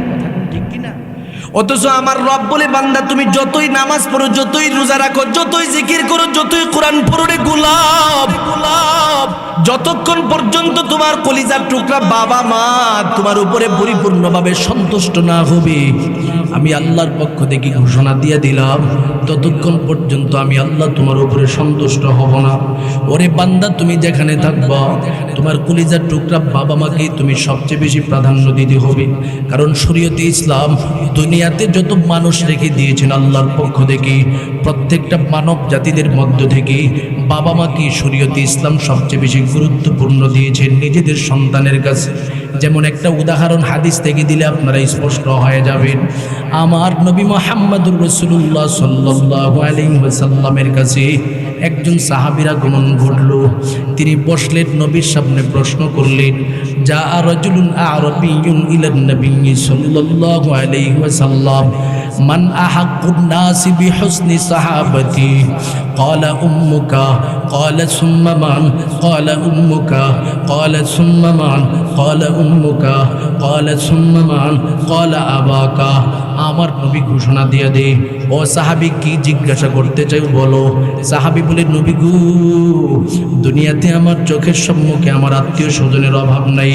অথচ আমার রব বলে, বান্দা তুমি যতই নামাজ পড়ো, যতই রোজা রাখো, যতই জিকির করো, যতই কোরআন পড়ো রে গোলাপ, যতক্ষণ পর্যন্ত তোমার কলিজার টুকরা বাবা মা তোমার উপরে পরিপূর্ণভাবে সন্তুষ্ট না হবে, আমি আল্লাহর পক্ষ থেকে ঘোষণা দিয়ে দিলাম, ততক্ষণ পর্যন্ত আমি আল্লাহ তোমার উপরে সন্তুষ্ট হব না। ওরে বান্দা, তুমি যেখানে থাকবা, তোমার কলিজার টুকরা বাবা মাকে তুমি সবচেয়ে বেশি প্রাধান্য দিতে হবে। কারণ শরীয়তে ইসলাম দুনিয়াতে যত মানুষ রেখে দিয়েছেন আল্লাহর পক্ষ থেকে, প্রত্যেকটা মানব জাতিদের মধ্য থেকে বাবা মাকে শরীয়তে ইসলাম সবচেয়ে বেশি গুরুত্বপূর্ণ দিয়েছেন নিজেদের সন্তানের কাছে। যেমন একটা উদাহরণ হাদিস থেকে দিলে আপনারা স্পষ্ট হয়ে যাবেন। আমার নবী মুহাম্মদুর রাসূলুল্লাহ সাল্লাল্লাহু আলাইহি ওয়াসাল্লামের কাছে একজন সাহাবীর আগমন ঘটল। তিনি বসলেন, নবীর সামনে প্রশ্ন করলেন, যা রাজুলুন আরাবিয়্যুন ইলান নবী সাল্লাল্লাহু আলাইহি ওয়াসাল্লাম, মান আহাক্কুন নাসি বিহুসনি সাহাবাতি, ক্বালা উম্মুকা, ক্বালা সুম্মা মান, ক্বালা উম্মুকা, ক্বালা সুম্মা মান, ক্বালা উম্মুকা, ক্বালা সুম্মা মান, ক্বালা আবাকা। আমার নবী ঘোষণা দিয়ে দে, ও সাহাবী কি জিজ্ঞাসা করতে চাই বলো। সাহাবী বলে, নবী গো, দুনিয়াতে আমার চোখের সম্মুখে আমার আত্মীয় স্বজনের অভাব নাই,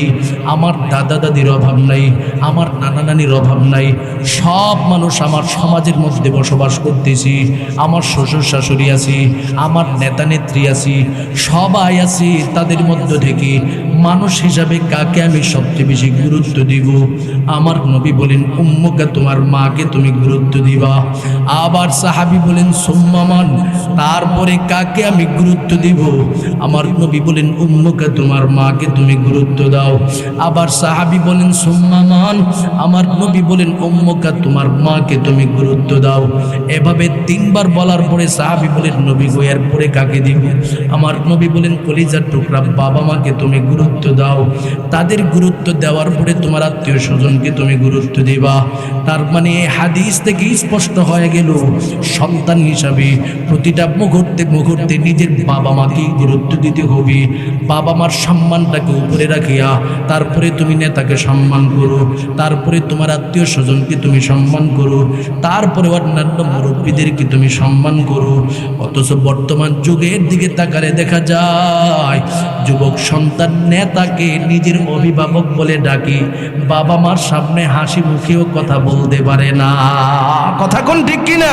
আমার দাদা দাদির অভাব নাই, আমার নানা নানির অভাব নাই, সব মানুষ আমার সমাজের মধ্যে বসবাস করতেছি, আমার শ্বশুর শাশুড়ি আছি, আমার নেতা নেত্রী আছি, সবাই আছি। তাদের মধ্য থেকে মানুষ হিসাবে কাকে আমি সবচেয়ে বেশি গুরুত্ব দিব? আমার নবী বলেন, উম্মুকা, তোমার মাকে তুমি গুরুত্ব দিবা। আবার সাহাবী বলেন, সুম্মা মান, তারপরে কাকে আমি গুরুত্ব দিব? আমার নবী বলেন, উম্মুকা, তোমার মাকে তুমি গুরুত্ব দাও। আবার সাহাবী বলেন, সুম্মা মান, আমার নবী বলেন, উম্মুকা, তোমার মাকে তুমি গুরুত্ব দাও। এভাবে 3 বার বলার পরে সাহাবী বলেন, নবী গো, এরপরে কাকে দিব? আমার নবী বলেন, কলিজার টুকরা বাবা মাকে তুমি গুরুত্ব দাও। তাদের গুরুত্ব দেওয়ার পরে তোমার আত্মীয় স্বজনকে তুমি গুরুত্ব দিবা। তার মানে হাদিস থেকে স্পষ্ট হয়ে গেল, সন্তান হিসাবে প্রতিটা মুহূর্তে মুহূর্তে নিজের বাবা মাকে গুরুত্ব দিতে হবে। বাবা মার সম্মানটাকে উপরে রাখিয়া তারপরে তুমি নেতাকে সম্মান করো, তারপরে তোমার আত্মীয় স্বজনকে তুমি সম্মান করো, তারপরে অন্যান্য মুরব্বীদেরকে তুমি সম্মান করো। অথচ বর্তমান যুগের দিকে তাকালে দেখা যায়, যুবক সন্তান নেতাকে নিজের অভিভাবক বলে ডাকে, বাবা মার সামনে হাসি মুখেও কথা বলতে পারে না। কথা কোন ঠিক কিনা?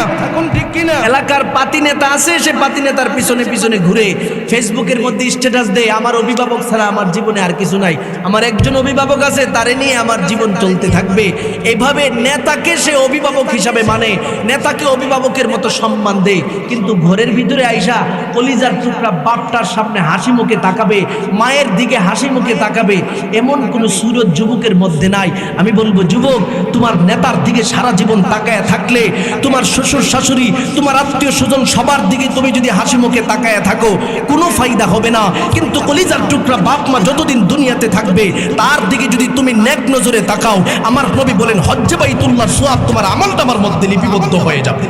এলাকার পাতি নেতা আছে, সে পাতি নেতার পিছনে পিছনে ঘুরে ফেসবুকের মধ্যে স্ট্যাটাস দেয়, আমার অভিভাবক ছাড়া আমার জীবনে আর কিছু নাই, আমার একজন অভিভাবক আছে, তারে নিয়ে আমার জীবন চলতে থাকবে। এভাবে নেতাকে সে অভিভাবক হিসাবে মানে, নেতাকে অভিভাবকের মতো সম্মান দেয়, কিন্তু ঘরের ভিতরে আইসা কলিজার টুকরা বাপটার সামনে হাসি মুখে তাকাবে, মায়ের দিকে হাসি মুখে তাকাবে, এমন কোন সুরত যুবকের মধ্যে নাই। আমি বলবো, যুবক, তোমার নেতার দিকে সারা জীবন তাকায় থাকলে, তোমার শ্বশুর শাশুড়ি, তোমার আত্মীয় স্বজন সবার দিকে তুমি যদি হাসি মুখে তাকায় থাকো, কোনো ফায়দা হবে না। কিন্তু কলিজার টুকরা বাপ মা যতদিন দুনিয়াতে থাকবে, তার দিকে যদি তুমি নেক নজরে তাকাও, আমার নবী বলেন, হজ্জে বাইতুল্লাহর সওয়াব তোমার আমলনামার মধ্যে লিপিবদ্ধ হয়ে যাবে।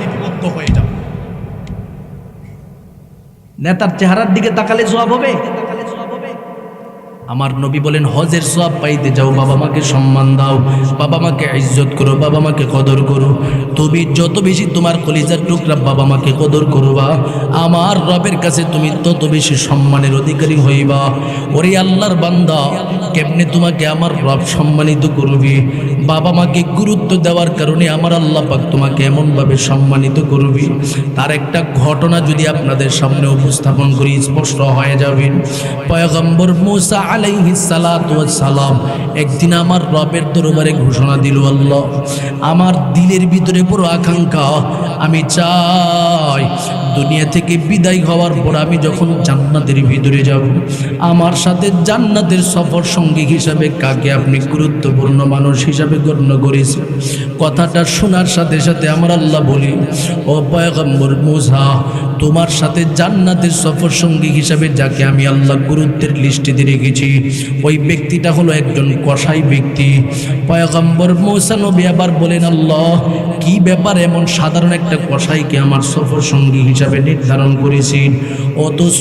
নেতার চেহারার দিকে তাকালে সওয়াব হবে? আমার নবী বলেন, হজের সওয়াব পাইতে যাও, বাবা মাকে সম্মান দাও, বাবা মাকে ইজ্জত করো, বাবা মাকে কদর করো। তুমি যত বেশি তোমার কলিজার টুকরা বাবা মাকে কদর করবা, আমার রবের কাছে তুমি তত বেশি সম্মানের অধিকারী হইবা। ওরে আল্লাহর বান্দা, কেমনে তোমাকে আমার রব সম্মানিত করবে? বাবা মাকে গুরুত্ব দেওয়ার কারণে আমার আল্লাহ পাক তোমাকে এমনভাবে সম্মানিত করবে। তার একটা ঘটনা যদি আপনাদের সামনে উপস্থাপন করি, স্পষ্ট হয়ে যাবেন। পয়গম্বর মুসা আলাইহিস সালাতু ওয়াস সালাম একদিন আমার রবের দরবারে ঘোষণা দিল, আল্লাহ, আমার দিলের ভিতরে বড় আকাঙ্ক্ষা, আমি চাই দুনিয়া থেকে বিদায় হওয়ার পর আমি যখন জান্নাতের ভিতরে যাব, আমার সাথে জান্নাতের সফর সঙ্গী হিসাবে কাকে আপনি গুরুত্বপূর্ণ মানুষ হিসাবে গণ্য করেছেন। কথাটা শোনার সাথে সাথে আমার আল্লাহ বলি, ও পয়গম্বর মূসা, তোমার সাথে জান্নাতের সফর সঙ্গী হিসাবে যাকে আমি আল্লাহ গুরুত্বের লিস্টিতে রেখেছি, ওই ব্যক্তিটা হলো একজন কসাই ব্যক্তি। পয়গম্বর মূসা নবী আবার বলেন, আল্লাহ, কি ব্যাপার এমন সাধারণ একটা কসাইকে আমার সফর সঙ্গী হিসাবে নির্ধারণ করেছেন, অথচ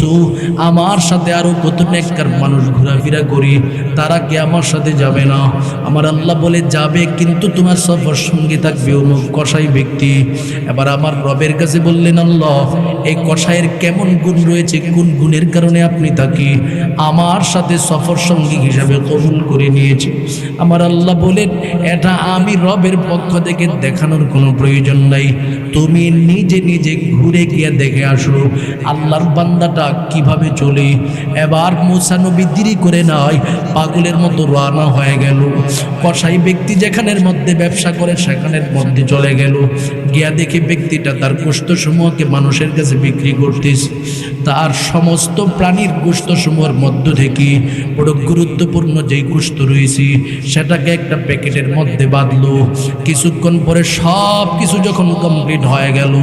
আমার সাথে আরো কত নেককার মানুষ ঘোরাফেরা করি, তারা কি আমার সাথে যাবে না? আমার আল্লাহ বলে, যাবে, কিন্তু তোমার সফর সঙ্গী থাকবে অমুক কসাই ব্যক্তি। এবার আমার রবের কাছে বললেন, আল্লাহ, এই কসাইয়ের কেমন গুণ রয়েছে, কোন গুণের কারণে আপনি তাকে আমার সাথে সফর সঙ্গী হিসাবে কবুল করে নিয়েছে? আমার আল্লাহ বলেন, এটা আমি রবের পক্ষ থেকে দেখানোর কোনো প্রয়োজন নাই, তুমি নিজে নিজে ঘুরে গিয়ে দেখে আসো আল্লাহর বান্দাটা কিভাবে চলে। এবার মূসা নবী দেরি করে নয়, পাগলের মতো রওনা হয়ে গেল। কসাই ব্যক্তি যেখানের মধ্যে ব্যবসা করে সেখানের মধ্যে চলে গেল, গিয়া দেখে ব্যক্তিটা তার গোশতসমূহকে মানুষের কাছে বিক্রি করতেছে। তার সমস্ত প্রাণীর গোশতসমূহের মধ্য থেকে বড় গুরুত্বপূর্ণ যেই গোশত রয়েছে সেটাকে একটা প্যাকেটের মধ্যে বাঁধলো। কিছুক্ষণ পরে সব কিছু যখন কমপ্লিট হয়ে গেল,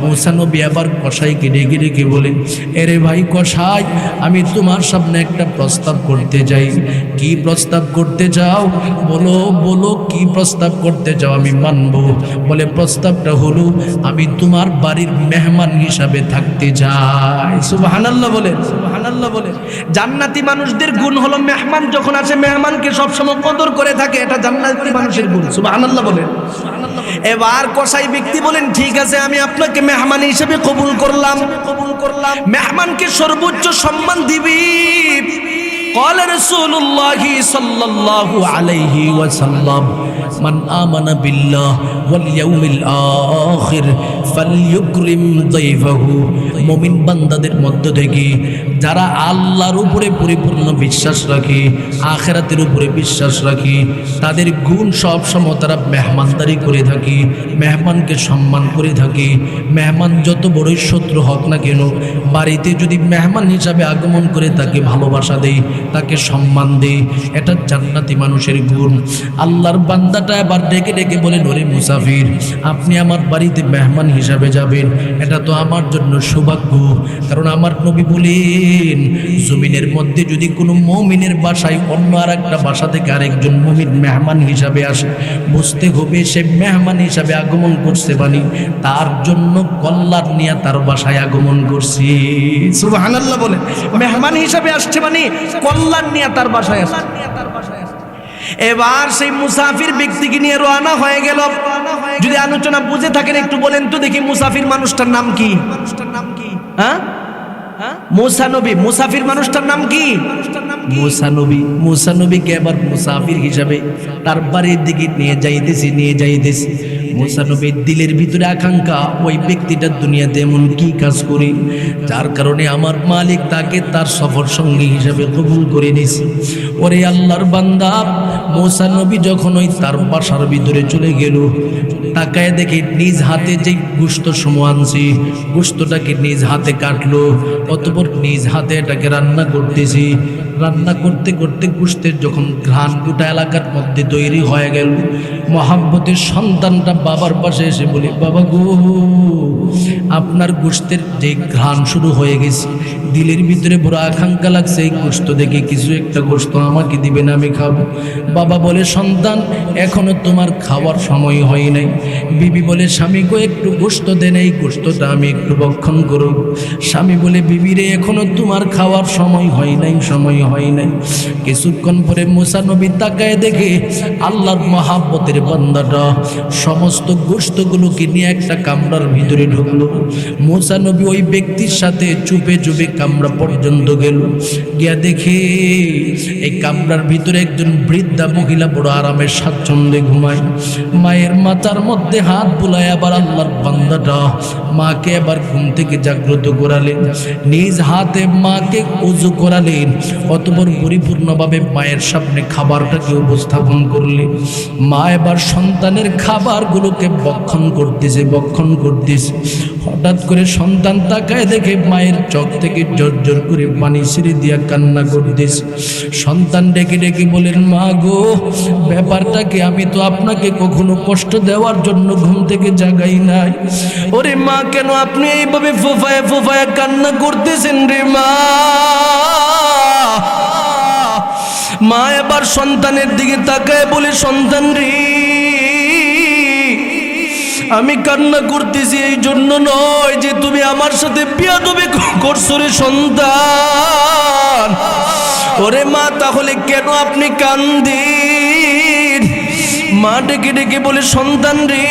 মূসা নবী আবার কসাইকে ডেকে ডেকে বলেন, এরে ভাই কসাই, আমি তোমার সামনে একটা প্রস্তাব করতে চাই। কি প্রস্তাব করতে চাও? বলো বলো, কি প্রস্তাব করতে চাও? আমি মানব। বলে, প্রস্তাবটা হলো আমি তোমার বাড়ির মেহমান হিসাবে থাকতে চাই। সুবহানাল্লাহ বলে, সুবহানাল্লাহ বলে। জান্নাতি মানুষদের গুণ হলো মেহমান যখন আসে মেহমানকে সবসময় কদর করে থাকে, এটা জান্নাতি মানুষের গুণ। সুবহানাল্লাহ বলে। এবার কসাই ব্যক্তি বলেন, ঠিক আছে, আমি আপনাকে মেহমান হিসেবে কবুল করলাম। মেহমানকে সর্বোচ্চ সম্মান দিবি। قال رسول الله صلى الله عليه وسلم من آمن بالله واليوم الآخر فليكرم ضيفه। মুমিন বান্দাদের মধ্য থেকে যারা আল্লাহর উপরে পরিপূর্ণ বিশ্বাস রাখে, আখিরাতের উপরে বিশ্বাস রাখে, তাদের গুণ সব সময় তারা মেহমানদারি করে থাকে, মেহমানকে সম্মান করে থাকে। মেহমান যত বড়ই শত্রু হোক না কেন, বাড়িতে যদি মেহমান হিসাবে আগমন করে তাকে ভালোবাসা দেয়, তাকে সম্মান দেয়, এটা জান্নাতি মানুষের গুণ। আল্লাহর বান্দাটা এবার ডেকে ডেকে বলেন, ওরে মুসাফির, আপনি আমার বাড়িতে মেহমান হিসাবে যাবেন, এটা তো আমার জন্য সৌভাগ্য। কারণ আমার নবী বলেন, জমিনের মধ্যে যদি কোনো মুমিনের বাসায় অন্য আর একটা বাসা থেকে আরেকজন মুমিন মেহমান হিসাবে আসে, বুঝতে হবে সে মেহমান হিসাবে আগমন করছে, মানে তার জন্য কল্যাণ নিয়ে তার বাসায় আগমন করছে। সুবহানাল্লাহ বলে। মেহমান হিসাবে আসছে মানে কল্যাণ নিয়ে তার বাসায় আসছে। এবার সেই মুসাফির ব্যক্তিকে নিয়ে রওনা হয়ে গেল। যদি আলোচনা বুঝে থাকেন একটু বলেন তো দেখি, মুসাফির মানুষটার নাম কি? হ্যাঁ, মূসা নবী। মুসাফির মানুষটার নাম কি? মূসা নবী। মূসা নবীকে এবার মুসাফির হিসাবে তার বাড়ির দিকে নিয়ে যাইতেছি। মূসা নবীর দিলের ভিতরে আকাঙ্ক্ষা, ওই ব্যক্তিটা দুনিয়াতে এমন কি কাজ করে যার কারণে আমার মালিক তাকে তার সফর সঙ্গী হিসাবে কবুল করে নিয়েছে। ওরে আল্লাহর বান্দা, মূসা নবী যখন ওই তার বাসার ভিতরে চলে গেল, তাকায় দেখে নিজ হাতে যে গোশত সমূহ আনছি, গোশতটাকে নিজ হাতে কাটলো, অতঃপর নিজ হাতে এটাকে রান্না করতেছি। রান্না করতে করতে গোশতের যখন ঘ্রাণ গোটা এলাকার মধ্যে তৈরি হয়ে গেল, মহাব্বতের সন্তানটা বাবার পাশে এসে বলে, বাবা গো, আপনার গোশতের যে ঘ্রাণ শুরু হয়ে গেছে, দিলের ভিতরে বড় আকাঙ্ক্ষা লাগছে, এই গোশত দেখে কিছু একটা গোশত আমাকে দিবেন, আমি খাবো। বাবা বলে, সন্তান, এখনো তোমার খাওয়ার সময় হয় নাই। বিবি বলে, স্বামী গো, একটু গোশত দেন, এই গোশতটা আমি একটু ভক্ষণ করব। স্বামী বলে, বিবি রে, এখনো তোমার খাওয়ার সময় হয় নাই। কিছুক্ষণ পরে মূসা নবী তাকায় দেখে আল্লাহর মহাব্বতের বান্দাটা সমস্ত গোশতগুলোকে নিয়ে একটা কামরার ভিতরে ঢুকলো। মুসা নবী ওই ব্যক্তির সাথে চুপে চুপে কামরা পর্যন্ত গেল, গিয়া দেখে এই কামরার ভিতরে একজন বৃদ্ধা মহিলা বড় আরামের স্বাচ্ছন্দ্যে ঘুমায়। মায়ের মাথার মধ্যে হাত বুলায় আবার আল্লাহর বান্দাটা মাকে আবার ঘুম থেকে জাগ্রত করালেন, নিজ হাতে মাকে ওযু করালেন, অতঃপর পরিপূর্ণভাবে মায়ের সামনে খাবারটাকে উপস্থাপন করলেন। মা এবার সন্তানের খাবারগুলোকে ভক্ষণ করতেছে। হঠাৎ করে সন্তান তাকায় দেখে মায়ের চোখ থেকে জোর করে পানি ছিঁড়ে দিয়া কান্না করতেছে। সন্তান ডেকে ডেকে বলেন, মা গো, ব্যাপারটা কি? আমি তো আপনাকে কখনো কষ্ট দেওয়ার জন্য ঘুম থেকে জাগাই নাই। ওরে মা, কেন আপনি এইভাবে ফুফায়া ফুফায়া কান্না করতেছেন রে মা? মা এবার সন্তানের দিকে তাকায় বলে, সন্তান রে, আমি কান্না করতেছি এই জন্য নয় যে তুমি আমার সাথে বিয়াদবি করছো রে সন্তান। ওরে মা, তাহলে কেন আপনি কান্দেন? মা ডেকে ডেকে বলে, সন্তান রে,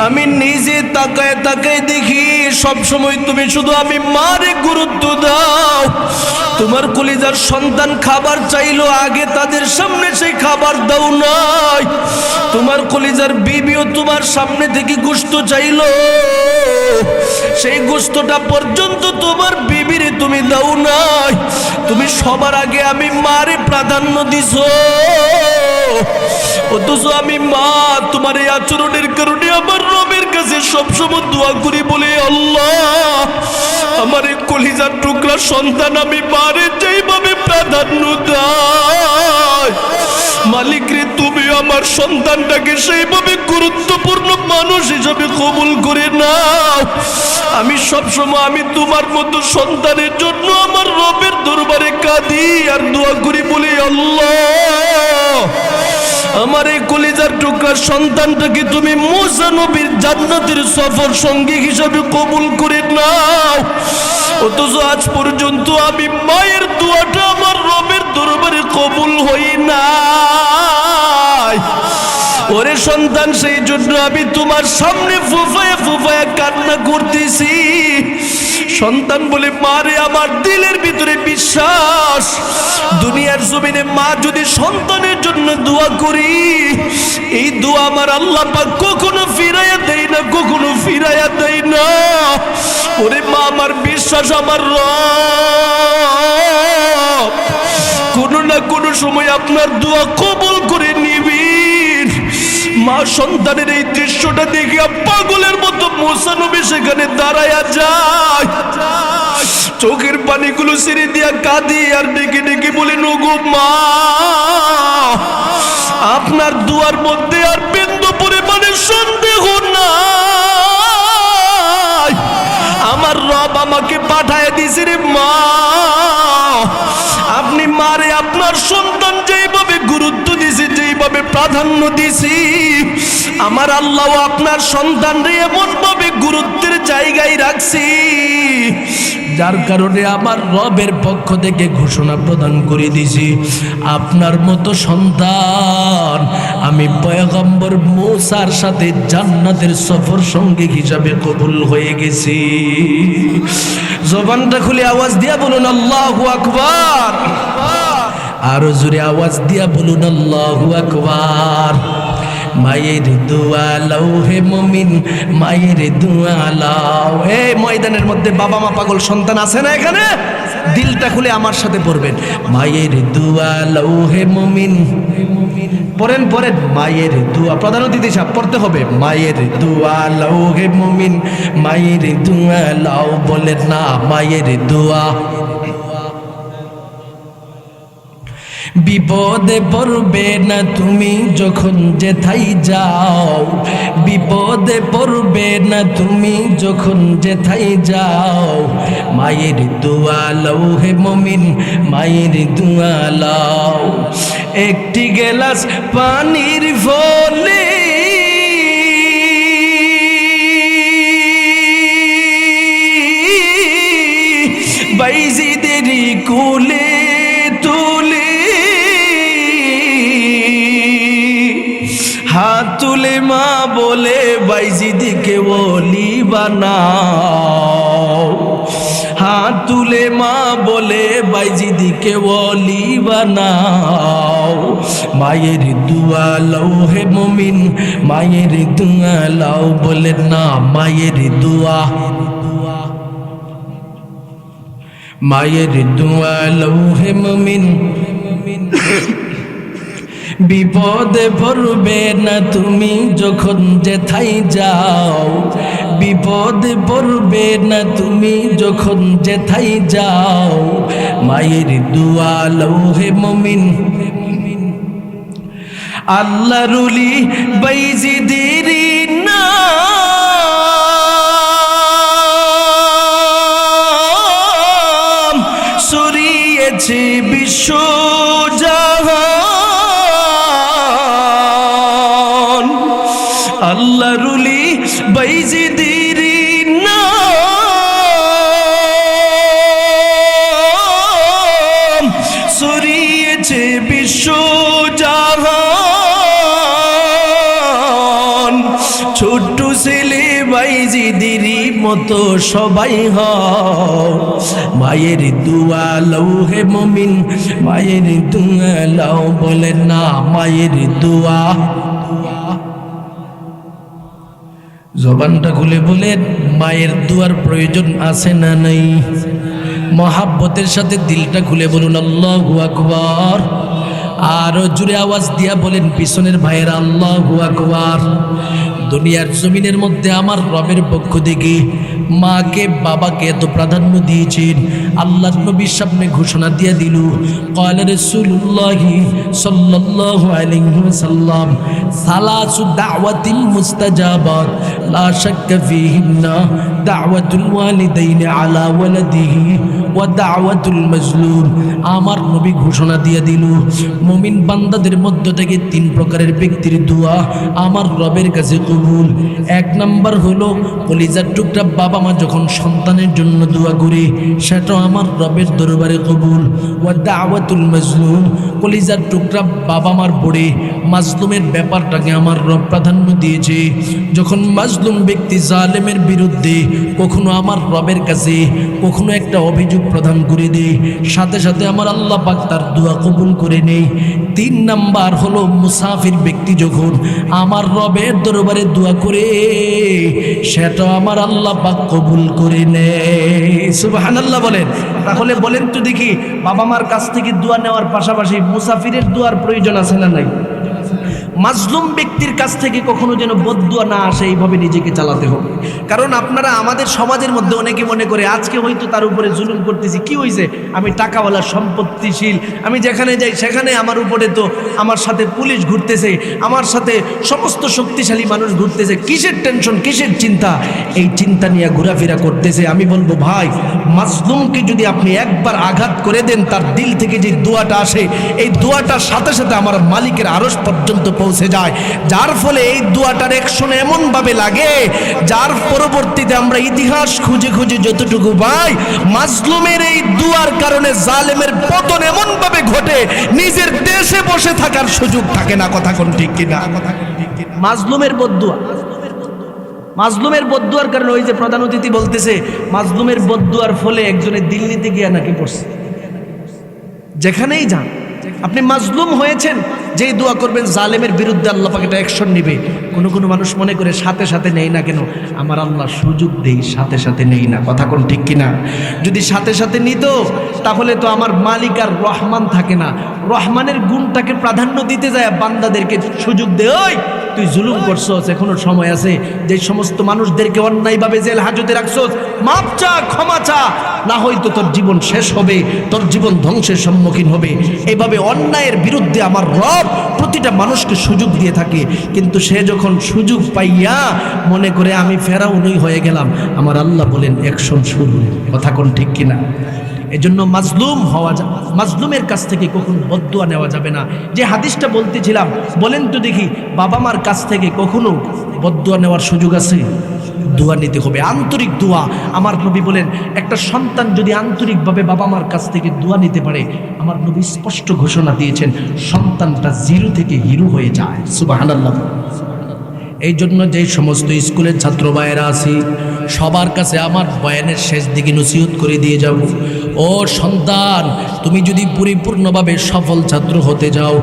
আমি নিজে তাকায় তাকায় দেখি সব সময় তুমি শুধু আমি মারে গুরুত্ব দাও। তোমার কলিজার সন্তান খাবার চাইলো, আগে তাদের সামনে সেই খাবার দাও নাই। তোমার কলিজার বিবিও তোমার সামনে থেকে গোশত চাইলো, সেই গোশতটা পর্যন্ত তোমার বিবিরে তুমি দাও নাই। তুমি সবার আগে আমি মারে প্রাধান্য দিছো, অথচ আমি মা তোমার এই আচরণের কারণে আমার রবের কাছে সবসময় দোয়া করি বলে, আল্লাহ, আমার এই কলিজার টুকরা সন্তান আমি মারে যেইভাবে প্রাধান্য দাও, মালিক রে, তুমি আমার সন্তানটাকে সেইভাবে গুরুত্বপূর্ণ মানুষ হিসাবে কবুল করে নাও। আমি সবসময় আমি তোমার মতো সন্তানের জন্য আমার রবের দরবারে কাঁদি আর দোয়া করি বলি, আল্লাহ, আমার এই কলিজার টুকরার সন্তানটাকে তুমি মুসা নবীর জান্নাতের সফর সঙ্গী হিসাবে কবুল করে নাও। অথচ আজ পর্যন্ত আমি মায়ের দোয়াটা আমার রবের দরবারে কবুল হই নাই। ওরে সন্তান, সেই জন্য আমি তোমার সামনে ফুফায়া ফুফায়া কান্না করতেছি। সন্তান বলে, মারে, আমার দিলের ভিতরে বিশ্বাস, দুনিয়ার জমিনে মা যদি সন্তানের জন্য দোয়া করি, এই দোয়া আমার আল্লাহ পাক কখনো ফিরাইয়া দেয় না, কখনো ফিরাইয়া দেয় না। ওরে মা, আমার বিশ্বাস আমার রব কোনো না কোনো সময় আপনার দোয়া কবুল করে নিবেন। মা সন্তানের এই দৃশ্যটা দেখে পাগলের মতো মুসা নবী সেখানে দাঁড়ায়া যায়, চোখের পানিগুলো ছেড়ে দিয়া কাঁদি আর ডেকে ডেকে বলে, ওগো মা, আপনার দুয়ার মধ্যে আর বিন্দু পরিমাণে সন্দেহ নাই, আমার রব আমাকে পাঠায় দিয়েছে রে মা। আপনি মারে আপনার সন্তান যেইভাবে গুরুত্ব দিয়েছে, যেইভাবে প্রাধান্য দিয়েছি, আমার আল্লাহ আপনার সন্তানরে এমন ভাবে গুরুত্বের জায়গায় রাখছি, যার কারণে আমার রবের পক্ষ থেকে ঘোষণা প্রদান করে দিয়েছি, আপনার মতো সন্তান আমি পয়গম্বর মুসার সাথে জান্নাতের সফর সঙ্গী হিসাবে কবুল হয়ে গেছি। জবানটা খুলে আওয়াজ দিয়া বলুন আল্লাহু আকবার। আরো জোরে আওয়াজ দিয়া বলুন আল্লাহু আকবার। মায়ের দোয়া লাও হে মুমিন, মায়ের দোয়া লাও। এই ময়দানের মধ্যে বাবা মা পাগল সন্তান আছে না? এখানে দিলটা খুলে আমার সাথে পড়বেন, মায়ের দোয়া লাও হে মুমিন। পড়েন পড়েন, মায়ের দোয়া। প্রধান অতিথি সাহেব পড়তে হবে, মায়ের দোয়া লাও হে মুমিন, মায়ের দোয়া লাও। বলেন না, মায়ের দোয়া। বিপদে পড়বে না তুমি যখন যেথায় যাও, বিপদে পড়বে না তুমি যখন যেথায় যাও, মায়ের দোয়া লাও হে মুমিন, মায়ের দোয়া লাও। একটি গ্লাস পানির ফলে বাইজিদেরই কোলে তুলে বাইজিদিকে ওলি বানাও, হাত তুলে মা বলে বাইজিদিকে ওলি বানাও। মায়ের দোয়া লও হে মুমিন, মায়ের দোয়া লও, বলে না মায়ের দোয়া, মায়ের দোয়া লও হে মুমিন। বিপদে পড়বে না তুমি যখন যেথায় যাও, বিপদে পড়বে না তুমি যখন যেথায় যাও, মায়ের দোয়া লও হে মুমিন। আল্লাহ রুলি বাইজিদের নাম ছড়িয়েছে বিশ্ব জাহান, আল্লাহ রুলি বাইজিদের নাম ছড়িয়েছে বিশ্ব জাহান। ছোট্ট ছেলে বাইজিদের মতো সবাই হও, মায়ের দোয়া লও হে মুমিন, মায়ের দোয়া লও, বলে না মায়ের দোয়া। জবানটা খুলে বলেন মায়ের দোয়ার প্রয়োজন আছে না নাই? মহাব্বতের সাথে দিলটা খুলে বলুন আল্লাহু আকবার। আরো জোরে আওয়াজ দিয়া বলেন পিছনের ভাইয়েরা আল্লাহু আকবার। দুনিয়ার জমিনের মধ্যে আমার রবের পক্ষ থেকে মাকে বাবাকে এত প্রাধান্য দিয়েছেন, আল্লাহর নবীর সামনে ঘোষণা দিয়ে দিল, ক্বালা রাসূলুল্লাহি সাল্লাল্লাহু আলাইহি ওয়াসাল্লাম সালাসু দাওয়াতিন মুস্তাজাবাত লা শাক্কা ফীহিন্না দাওয়াতুল ওয়ালিদাইনি আলা ওয়ালাদিহি ওয়া দাওয়াতুল মাজলুম। আমার নবী ঘোষণা দিয়ে দিল মুমিন বান্দাদের মধ্য থেকে তিন প্রকারের ব্যক্তির দোয়া আমার রবের কাছে কবুল। এক নাম্বার হলো কলিজার টুকরা বাবা মা যখন সন্তানের জন্য দোয়া করে সেটা আমার রবের দরবারে কবুল। ওয়া দাওয়াতুল মাজলুম, কলিজার টুকরা বাবা মার পড়ে মাজলুমের ব্যাপারটাকে আমার রব প্রাধান্য দিয়েছে। যখন মাজলুম ব্যক্তি জালেমের বিরুদ্ধে কখনো আমার রবের কাছে কখনো একটা অভিযোগ প্রদান করে দেয়, সাথে সাথে আমার আল্লাহ পাক তার দোয়া কবুল করে নেই। তিন নাম্বার হলো মুসাফির ব্যক্তি যখন আমার রবের দরবারে দোয়া করে সেটা আমার আল্লাহ পাক কবুল করে নেয়। সুবহানাল্লাহ বলেন। তাহলে বলেন তো দেখি, বাবা মার কাছ থেকে দোয়া নেওয়ার পাশাপাশি মুসাফিরের দোয়ার প্রয়োজন আছে না নাই? মাজলুম ব্যক্তির কাছ থেকে কখনো যেন বদদুয়া না আসে, এইভাবে নিজেকে চালাতে হবে। কারণ আপনারা আমাদের সমাজের মধ্যে অনেকে মনে করে আজকে হয়তো তার উপরে জুলুম করতেছি, কি হয়েছে, আমি টাকাওয়ালা সম্পত্তিশীল, আমি যেখানে যাই সেখানে আমার উপরে তো আমার সাথে পুলিশ ঘুরতেছে, আমার সাথে সমস্ত শক্তিশালী মানুষ ঘুরতেছে, কিসের টেনশন, কিসের চিন্তা, এই চিন্তা নিয়ে ঘোরাফেরা করতেছে। আমি বলবো ভাই, মাজলুমকে যদি আপনি একবার আঘাত করে দেন, তার দিল থেকে যে দোয়াটা আসে এই দোয়াটার সাথে সাথে আমার মালিকের আরশ পর্যন্ত পৌঁছে যায়, যার ফলে এই দোয়াটার অ্যাকশন এমন ভাবে লাগে যার পরবর্তীতে আমরা ইতিহাস খুঁজে খুঁজে যতটুকু পাই, মাজলুমের এই দোয়ার কারণে জালেমের পতন এমন ভাবে ঘটে নিজের দেশে বসে থাকার সুযোগ থাকে না। কথা কোন ঠিক কিনা? মাজলুমের বদদুয়া, মাজলুমের বদদুয়ার কারণে ওই যে প্রধান অতিথি বলতেছে মাজলুমের বদদুয়ার ফলে একজনের দিল্লিতে গিয়ে নাকি পড়ছে। যেখানেই যান আপনি মাজলুম হয়েছেন, যেই দোয়া করবেন জালেমের বিরুদ্ধে আল্লাহ পাক এটা অ্যাকশন নেবে। কোনো কোনো মানুষ মনে করে সাথে সাথে নেই না কেন, আমার আল্লাহ সুযোগ দেই, সাথে সাথে নেই না। কথা কোন ঠিক কিনা? যদি সাথে সাথে নিত তাহলে তো আমার মালিক আর রহমান থাকে না। রহমানের গুণটাকে প্রাধান্য দিতে যায় বান্দাদেরকে সুযোগ দে, ওই তুই জুলুম করছস, এখনো সময় আছে, যে সমস্ত মানুষদেরকে অন্যায়ভাবে জেল হাজতে রাখছস মাপ চা, ক্ষমা চা, না হয়তো তোর জীবন শেষ হবে, তোর জীবন ধ্বংসের সম্মুখীন হবে। এইভাবে অন্যায়ের বিরুদ্ধে আমার রব প্রতিটা মানুষকে সুযোগ দিয়ে থাকে। কিন্তু সে যখন সুযোগ পাইয়া মনে করে আমি ফেরাউনই হয়ে গেলাম, আমার আল্লাহ বলেন অ্যাকশন শুরু। কথা কোন ঠিক কিনা? এজন্য মাজলুম হওয়া যায়, মাজলুমের কাছ থেকে কখনো বদদুয়া নেওয়া যাবে না। যে হাদিসটা বলতেছিলাম, বলেন তো দেখি, বাবা মার কাছ থেকে কখনো বদদুয়া নেওয়ার সুযোগ আছে? দোয়া নিতে হবে, আন্তরিক দোয়া। আমার নবী বলেন একটা সন্তান যদি আন্তরিকভাবে বাবা মার কাছ থেকে দোয়া নিতে পারে, আমার নবী স্পষ্ট ঘোষণা দিয়েছেন সন্তানটা জিরো থেকে হিরো হয়ে যায়। সুবহানাল্লাহ। এই জন্য যেই সমস্ত স্কুলের ছাত্র ভাইয়েরা আছি সবার কাছে আমার বয়ানের শেষ দিকে নসিহত করে দিয়ে যাব, ও সন্তান, তুমি যদি পরিপূর্ণভাবে সফল ছাত্র হতে যাও,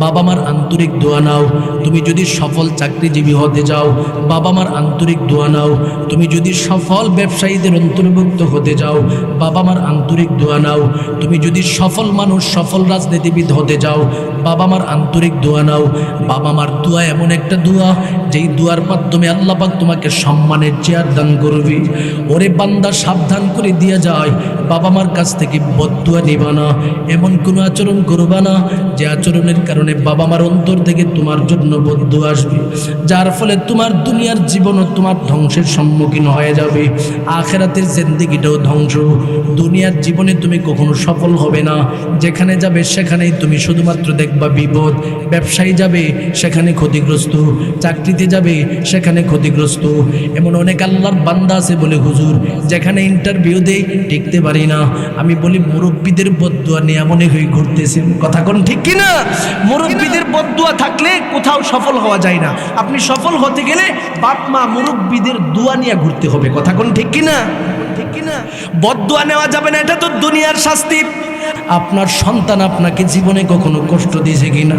বাবা মার আন্তরিক দোয়া নাও। তুমি যদি সফল চাকরিজীবী হতে যাও, বাবা মার আন্তরিক দোয়া নাও। তুমি যদি সফল ব্যবসায়ীদের অন্তর্ভুক্ত হতে যাও, বাবা মার আন্তরিক দোয়া নাও। তুমি যদি সফল মানুষ, সফল রাজনীতিবিদ হতে যাও, বাবা মার আন্তরিক দোয়া নাও। বাবা মার দোয়া এমন একটা দোয়া, যেই দোয়ার মাধ্যমে আল্লাহ পাক তোমাকে সম্মানের চেয়ার দান করবে। ওরে বান্দা, সাবধান করে দিয়ে যায়, বাবা মার কাছ থেকে বদদুয়া নিবা না, এমন কোনো আচরণ করবা না যে আচরণের কারণে বাবা মার অন্তর থেকে তোমার জন্য বদদুয়া আসবে, যার ফলে তোমার দুনিয়ার জীবনও তোমার ধ্বংসের সম্মুখীন হয়ে যাবে, আখেরাতের জিন্দেগিটাও ধ্বংস। দুনিয়ার জীবনে তুমি কখনো সফল হবে না, যেখানে যাবে সেখানেই তুমি শুধুমাত্র দেখবা বিপদ। ব্যবসায়ী যাবে সেখানে ক্ষতিগ্রস্ত, চাকরিতে যাবে সেখানে ক্ষতিগ্রস্ত। এমন অনেক আল্লাহর বান্দা আছে বলে, হুজুর যেখানে ইন্টারভিউ দেই টিকতে পারি না। আমি বলি, মুরব্বীদের বদদুয়া নিয়ে মনে হয়ে ঘুরতেছেন, কথা কোন ঠিক কিনা? মুরব্বীদের বদদুয়া থাকলে কোথাও সফল হওয়া যায় না। আপনি সফল হতে গেলে বাপ মা মুরব্বীদের দোয়া নিয়ে ঘুরতে হবে, কথা কোন ঠিক কিনা? ঠিক কিনা? বদদুয়া নেওয়া যাবে না, এটা তো দুনিয়ার শাস্তি। আপনার সন্তান আপনাকে জীবনে কখনো কষ্ট দিয়েছে কিনা,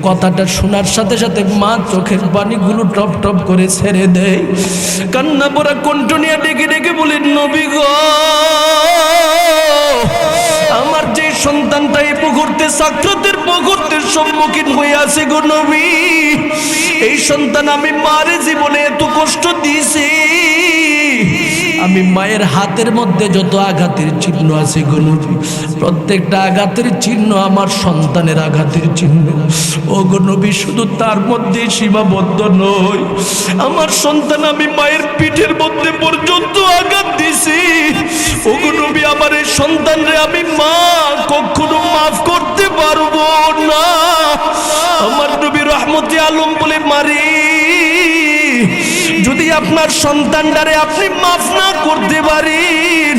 কথাটা শোনার সাথে সাথে মা চোখের পানিগুলো টপ টপ করে ছেড়ে দেয়, কান্না পড়া কণ্ঠ নিয়ে ডেকে ডেকে বলেন, নবী গো, আমার যে সন্তানটা এই মুহূর্তে সাকরাতের মুহূর্তের সম্মুখীন হয়ে আছে গো নবী, এই সন্তান আমি মারে জীবনে এত কষ্ট দিয়েছি। আমি মায়ের হাতের মধ্যে যত আঘাতের চিহ্ন আছে গো নবী, প্রত্যেকটা আঘাতের চিহ্ন আমার সন্তানের আঘাতের চিহ্ন। ও গো নবী, শুধু তার মধ্যে সীমাবদ্ধ নয়, আমার সন্তান আমি মায়ের পিঠের মধ্যে পর্যন্ত আঘাত দিছি। ও গো নবী, আমার এই সন্তানরে আমি মা কখনো মাফ করতে পারবো না। আমার নবী রহমতে আলম বলে, মারি যদি আপনার সন্তানটারে আপনি মাফ না করতে পারেন,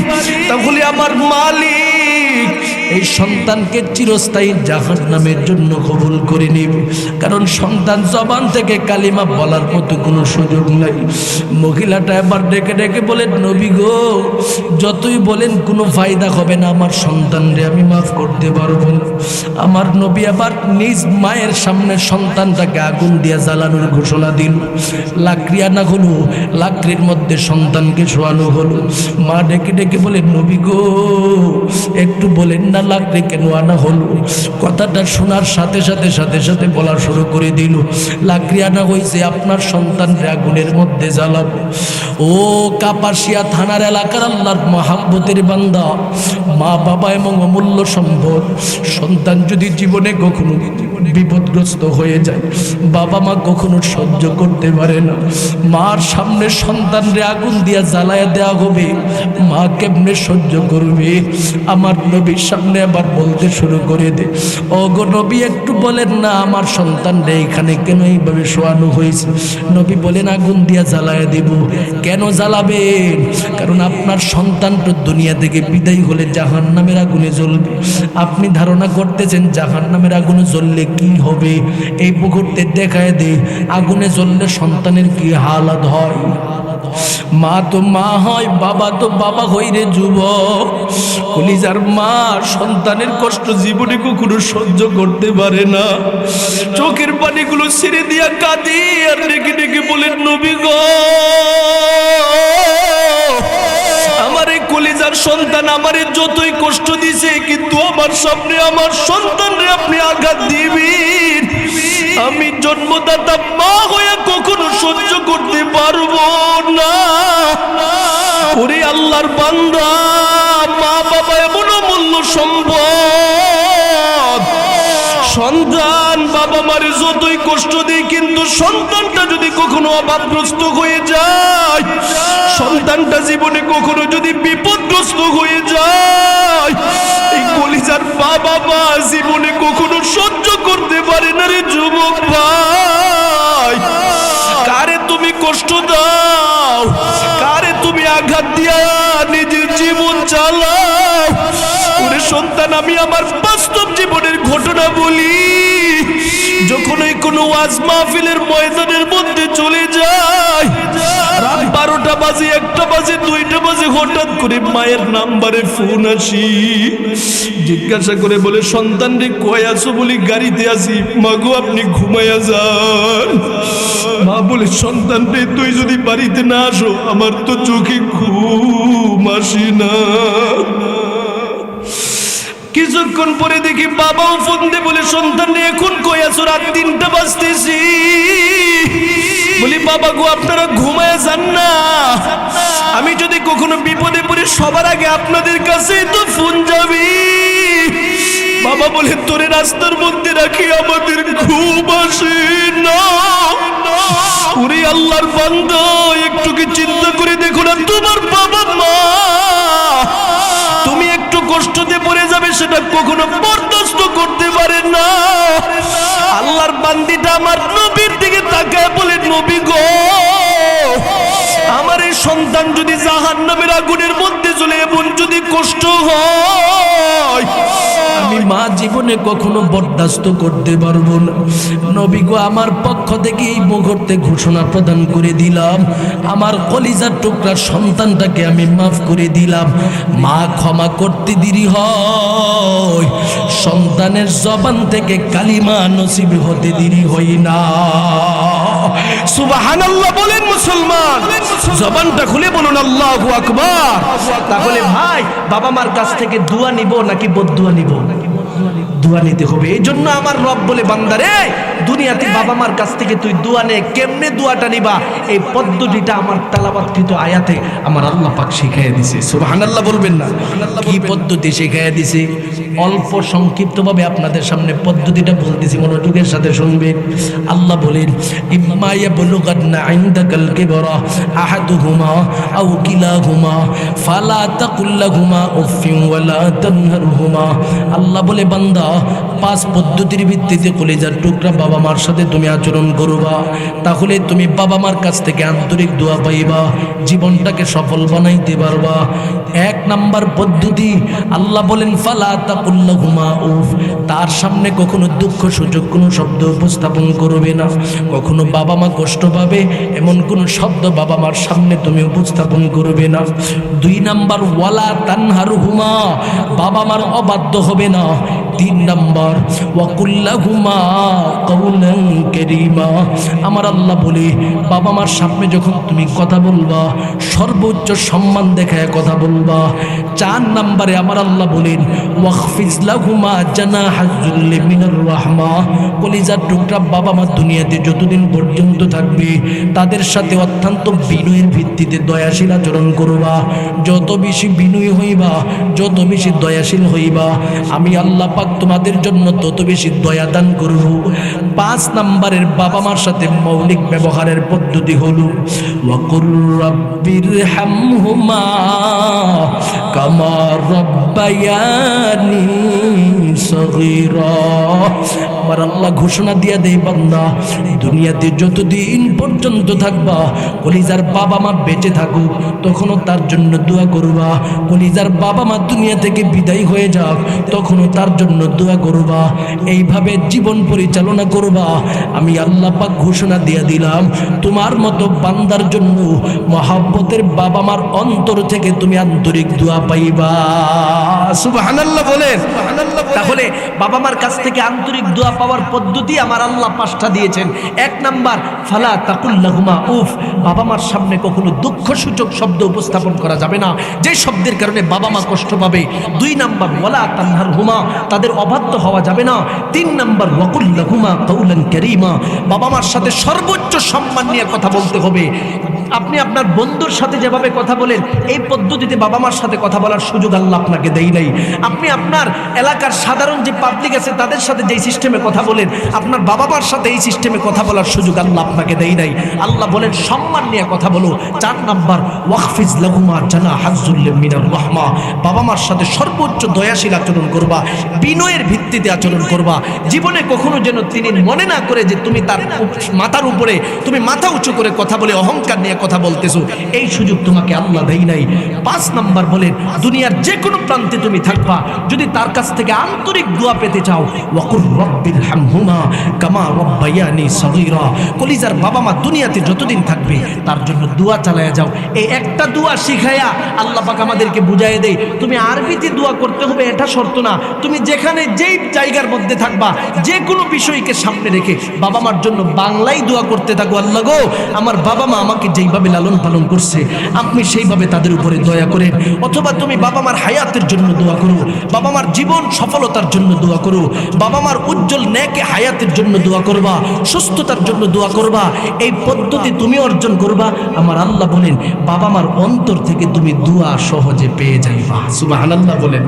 তাহলে আমার মালিক এই সন্তানকে চিরস্থায়ী জাহান্নামের জন্য কবুল করে নেবে। কারণ সন্তান জবান থেকে কালিমা বলার মতো কোনো সুযোগ নাই। মহিলাটা এবার ডেকে ডেকে বলেন, নবী গো, যতই বলেন কোনো ফায়দা হবে না, আমার সন্তানরে আমি মাফ করতে পারবো না। আমার নবী আবার নিজ মায়ের সামনে সন্তানটাকে আগুন দিয়ে জ্বালানোর ঘোষণা দিল। লাকড়ি আনা হলো, লাকড়ির মধ্যে সন্তানকে শোয়ানো হলো। মা ডেকে ডেকে বলেন, নবী গো, একটু বলেন না লাকড়ি কেন আনা হলো? কথাটা শোনার সাথে সাথে সাথে বলা শুরু করে দিল, লাকড়ি আনা হয়েছে আপনার সন্তানকে আগুনের মধ্যে জ্বালাবো। ও কাপাসিয়া থানার এলাকার আল্লাহর মহাব্বতের বান্দা, মা বাবা এবং অমূল্য সম্পদ, সন্তান যদি জীবনে কখনো বিপদগ্রস্ত হয়ে যায়, বাবা মা কখনো সহ্য করতে পারে না। মার সামনে সন্তানরে আগুন দিয়া জ্বালায়া দেওয়া হবে, মা কেমনে সহ্য করবে? আমার নবীর সামনে আবার বলতে শুরু করে দে, ও গো নবী, একটু বলেন না আমার সন্তানরে এখানে কেন এইভাবে শোয়ানো হয়েছে? নবী বলেন, আগুন দিয়া জ্বালায়া দেব। কেন জ্বালাবেন? কারণ আপনার সন্তান তো দুনিয়া থেকে বিদায় হলে জাহান্নামের আগুনে জ্বলবে। আপনি ধারণা করতেছেন জাহান্নামের আগুনে জ্বললে কি হবে? এই মুহূর্তে দেখায় দে, আগুনে জ্বললে সন্তানের কি হালাত হয়। মা তো মা হয়, বাবা তো বাবা হই রে যুবক। কলিজার মা সন্তানের কষ্ট জীবনে কখনো সহ্য করতে পারে না। চোখের পানিগুলো ছেড়ে দিয়া কাঁদি আর ডেকে ডেকে বলেন, নবী গো, আমার এই কলিজার সন্তান আমারে যতই কষ্ট দিছে, কিন্তু আমার সামনে আমার সন্তানরে আপনি আঘাত দিবেন, আমি জন্মদাতা মা হয়ে কখনো সহ্য করতে পারবো না। ওরে আল্লাহর বান্দা, মা বাবা এমন অমূল্য সম্পদ। সন্তান বাবা মারে যতই কষ্ট দেয়, কিন্তু সন্তানটা যদি কখনো অভাবগ্রস্ত হয়ে যায়, সন্তানটা জীবনে কখনো যদি বিপদগ্রস্ত হয়ে যায়, এই কলিজার বাবা মা জীবনে কখনো সহ্য করতে পারে না রে যুবক ভাই। কারে তুমি কষ্ট দাও, কারে তুমি আঘাত দিয়া নিজের জীবন চালাও? ওরে সন্তান, আমি আমার বাস্তব জীবনের ঘটনা বলি। যখনই কোনো ওয়াজ মাহফিলের ময়দানের মধ্যে চলে যায়, রাত 12টা বাজে, 1টা বাজে, 2টা বাজে, হঠাৎ করে মায়ের নাম্বারে ফোন আসি, জিজ্ঞাসা করে বলে সন্তান রে কই আছো? বলি গাড়িতে আছি। মাগো আপনি ঘুমাইয়া যান। মা বলে সন্তান রে তুই যদি বাড়িতে না আসো আমার তো চোখে ঘুম আসি না। কিছুক্ষণ পরে দেখি বাবাও ফোন দিয়ে বলে সন্তান রে এখন কই আছো? রাত 3টা বাজতেছি। বলি বাবা গো আপনারা ঘুমায় যান না, আমি যদি কখনো বিপদে পড়ে সবার আগে আপনাদের কাছে তো ফোন যাবে। বাবা বলে তোরে রাস্তার মধ্যে রাখি আমাদের ঘুম আসে না। ওরে আল্লাহর বান্দা, একটু কি চিন্তা করে দেখো না, তোমার বাবা মা তুমি একটু কষ্টতে পড়ে যাবে সেটা কখনো বরদাস্ত করতে পারে না। আল্লাহর বান্দিটা আমার নবীর দিকে তাকায় বলে নবী গো আমার এই সন্তান যদি জাহান্নামের আগুনের মধ্যে চলে এমন যদি কষ্ট হয় আমি মা জীবনে কখনো বরদাস্ত করতে পারবো না। নবী গো আমার পক্ষ থেকে এই মুহূর্তে ঘোষণা প্রদান করে দিলাম, আমার কলিজার টুকরা সন্তানটাকে আমি মাফ করে দিলাম। মা ক্ষমা করতে দেরি হয়, সন্তানের জবান থেকে কালিমা নসিব হতে দেরি হয় না। সুবহানাল্লাহ বলেন মুসলমান, জবানটা খুলে বলুন আল্লাহু আকবার। তাহলে ভাই বাবা মার কাছ থেকে দোয়া নিব নাকি বদদুয়া নিব? দোয়া নিতে হবে। এই জন্য আমার রব বলে বান্দারে দুনিয়াতে বাবা মার কাছ থেকে তুই দোয়া নে, কেমনে দোয়াটা নিবা এই পদ্ধতিটা আমার তেলাওয়াতকৃত আয়াতে আমার আল্লাহ পাক শিখাইয়া দিয়েছে। সুবহানাল্লাহ বলবেন না? কি পদ্ধতি শিখাইয়া দিয়েছে? অল্প সংক্ষিপ্তভাবে আপনাদের সামনে পদ্ধতিটা বলতেছি, মনোযোগের সাথে শুনবেন। আল্লাহ বলেন ইম্মা ইয়াবলুগান্না ইনদাকাল কিবরা আহাদুহুমা আও কিলাহুমা ফালা তাকুল লাহুমা উফিন ওয়ালা তানহারহুমা। আল্লাহ বলে বান্দা 5 পদ্ধতির ভিত্তিতে কলিজার টুকরা বাবা মার সাথে তুমি আচরণ করবা, তাহলে তুমি বাবা মার কাছ থেকে আন্তরিক দোয়া পাইবা, জীবনটাকে সফল বানাইতে পারবা। 1 নাম্বার পদ্ধতি আল্লাহ বলেন ফালা তাকুল লাহুমা উফ, তার সামনে কখনো দুঃখ সূচক কোনো শব্দ উপস্থাপন করবে না, কখনো বাবা মা কষ্ট পাবে এমন কোনো শব্দ বাবা মার সামনে তুমি উপস্থাপন করবে না। 2 নাম্বার ওয়ালা তানহারহুমা, বাবা মার অবাধ্য হবে না। 3 নাম্বার ওয়াকুল্লাহুমা কাওলান কারীমা, আমার আল্লাহ বলে বাবা মার সামনে যখন তুমি কথা বলবা সর্বোচ্চ সম্মান দেখায় কথা বলবা। 4 নাম্বারে আমার আল্লাহ বলেন ওয়াখফিজ লাহুমা জানাহাজ যুল্লি মিনার রাহমা, কলিজার টুকরা বাবা মা দুনিয়াতে যতদিন পর্যন্ত থাকবে তাদের সাথে অত্যন্ত বিনয়ের ভিত্তিতে দয়াশীল আচরণ করবা। যত বেশি বিনয়ী হইবা, যত বেশি দয়াশীল হইবা, আমি আল্লাহ পাক তোমাদের জন্য তত বেশি দয়া দান করব। 5 নাম্বারের বাবা মার সাথে মৌলিক ব্যবহারের পদ্ধতি হলো ওয়াকুর রাব্বিরহামহুমা কামা রাব্বায়ানি সগীরা। আমার আল্লাহ ঘোষণা দিয়া দেয় বান্দা দুনিয়াতে যতদিন পর্যন্ত থাকবা কলিজার বাবা মা বেঁচে থাকুক তখনও তার জন্য দোয়া করবা, কলিজার বাবা মা দুনিয়া থেকে বিদায় হয়ে যাক তখনও তার জন্য দোয়া করবা। এইভাবে জীবন পরিচালনা করবা। আমি আল্লাহ পাক ঘোষণা দিয়ে দিলাম তোমার মতো বান্দার জন্য মহব্বতের বাবা মার অন্তর থেকে তুমি আন্তরিক দোয়া পাইবা। সুবহানাল্লাহ বলেন। তাহলে বাবা মার কাছ থেকে আন্তরিক দোয়া পাওয়ার পদ্ধতি আমার আল্লাহ 5টা দিয়েছেন। 1 নাম্বার ফালা তাকুল লাহুমা উফ, বাবা মার সামনে কখনো দুঃখসূচক শব্দ উপস্থাপন করা যাবে না যে শব্দের কারণে বাবা মা কষ্ট পাবে। 2 নাম্বার ওয়ালা তানহারহুমা, তাদের অবাধ্য হওয়া যাবে না। 3 নাম্বার ওয়াকুল লাহুমা কাওলান কারীমা, বাবা মার সাথে সর্বোচ্চ সম্মান নিয়ে কথা বলতে হবে। আপনি আপনার বন্ধুর সাথে যেভাবে কথা বলেন এই পদ্ধতিতে বাবা মার সাথে কথা বলার সুযোগ আল্লাহ আপনাকে দেয় নাই। আপনি আপনার এলাকার সাধারণ যে পাবলিক আছে তাদের সাথে যেই সিস্টেমে কথা বলেন আপনার বাবা মার সাথে এই সিস্টেমে কথা বলার সুযোগ আল্লাহ আপনাকে দেয় নাই। আল্লাহ বলেন সম্মান নিয়ে কথা বলো। 4 নাম্বার ওয়াখফিজ লাহুমা জানাহাজ যুল্লি মিনার রাহমা, বাবা মার সাথে সর্বোচ্চ দয়াশীল আচরণ করবা, বিনয়ের ভিত্তিতে আচরণ করবা। জীবনে কখনো যেন তিনি মনে না করে যে তুমি তার মাথার উপরে তুমি মাথা উঁচু করে কথা বলে অহংকার নিয়ে কথা বলতেছো, এই সুযোগ তোমাকে আল্লাহ দেয় নাই। 5 নাম্বার বলেন দুনিয়ার যে কোনো প্রান্তে তুমি থাকবা যদি তার কাছ থেকে আন্তরিক দোয়া পেতে চাও ওয়াকুর রব্বির হামহুমা কামা রব্বায়ানি সগীরা, কলিজার বাবা মা দুনিয়াতে যতদিন থাকবে তার জন্য দোয়া চালায়া যাও। এই একটা দোয়া শিখায়া আল্লাহ পাক আমাদেরকে বুঝাইয়া দেয় তুমি আরবিতে দোয়া করতে হবে এটা শর্ত না, তুমি যেখানে যেই জায়গার মধ্যে থাকবা যে কোনো বিষয়কে সামনে রেখে বাবা মার জন্য বাংলায় দোয়া করতে থাকো। আল্লাহ গো, আমার বাবা মা আমাকে যেইভাবে লালন পালন করছে আপনি সেইভাবে তাদের উপরে দয়া করেন। অথবা তুমি বাবা মার হায়াতের জন্য দোয়া করো, বাবা মার জীবন সফলতার জন্য দোয়া করো, বাবা মার উজ্জ্বল নেকে হায়াতের জন্য দোয়া করবা, সুস্থতার জন্য দোয়া করবা। এই পদ্ধতি তুমি অর্জন করবা, আমার আল্লাহ বলেন বাবা মার অন্তর থেকে তুমি দোয়া সহজে পেয়ে যাইবা। সুবহানাল্লাহ বলেন।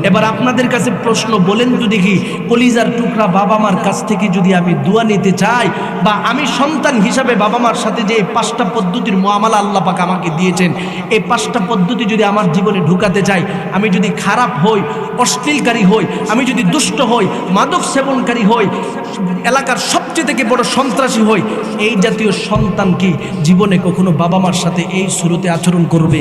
এবার আপনাদের কাছে প্রশ্ন, বলেন তো দেখি, কলিজার টুকরা বাবা মার কাছ থেকে যদি আমি দোয়া নিতে চাই, বা আমি সন্তান হিসাবে বাবা মার সাথে যে এই 5টা পদ্ধতির মুআমালা আল্লাহ পাক আমাকে দিয়েছেন, এই 5টা পদ্ধতি যদি আমার জীবনে ঢুকাতে চাই, আমি যদি খারাপ হই, অশ্লীলকারী হই, আমি যদি দুষ্ট হই, মাদক সেবনকারী হই, এলাকার সবচেয়ে থেকে বড় সন্ত্রাসী হই, এই জাতীয় সন্তান কি জীবনে কখনো বাবা মার সাথে এই শুরুতে আচরণ করবে?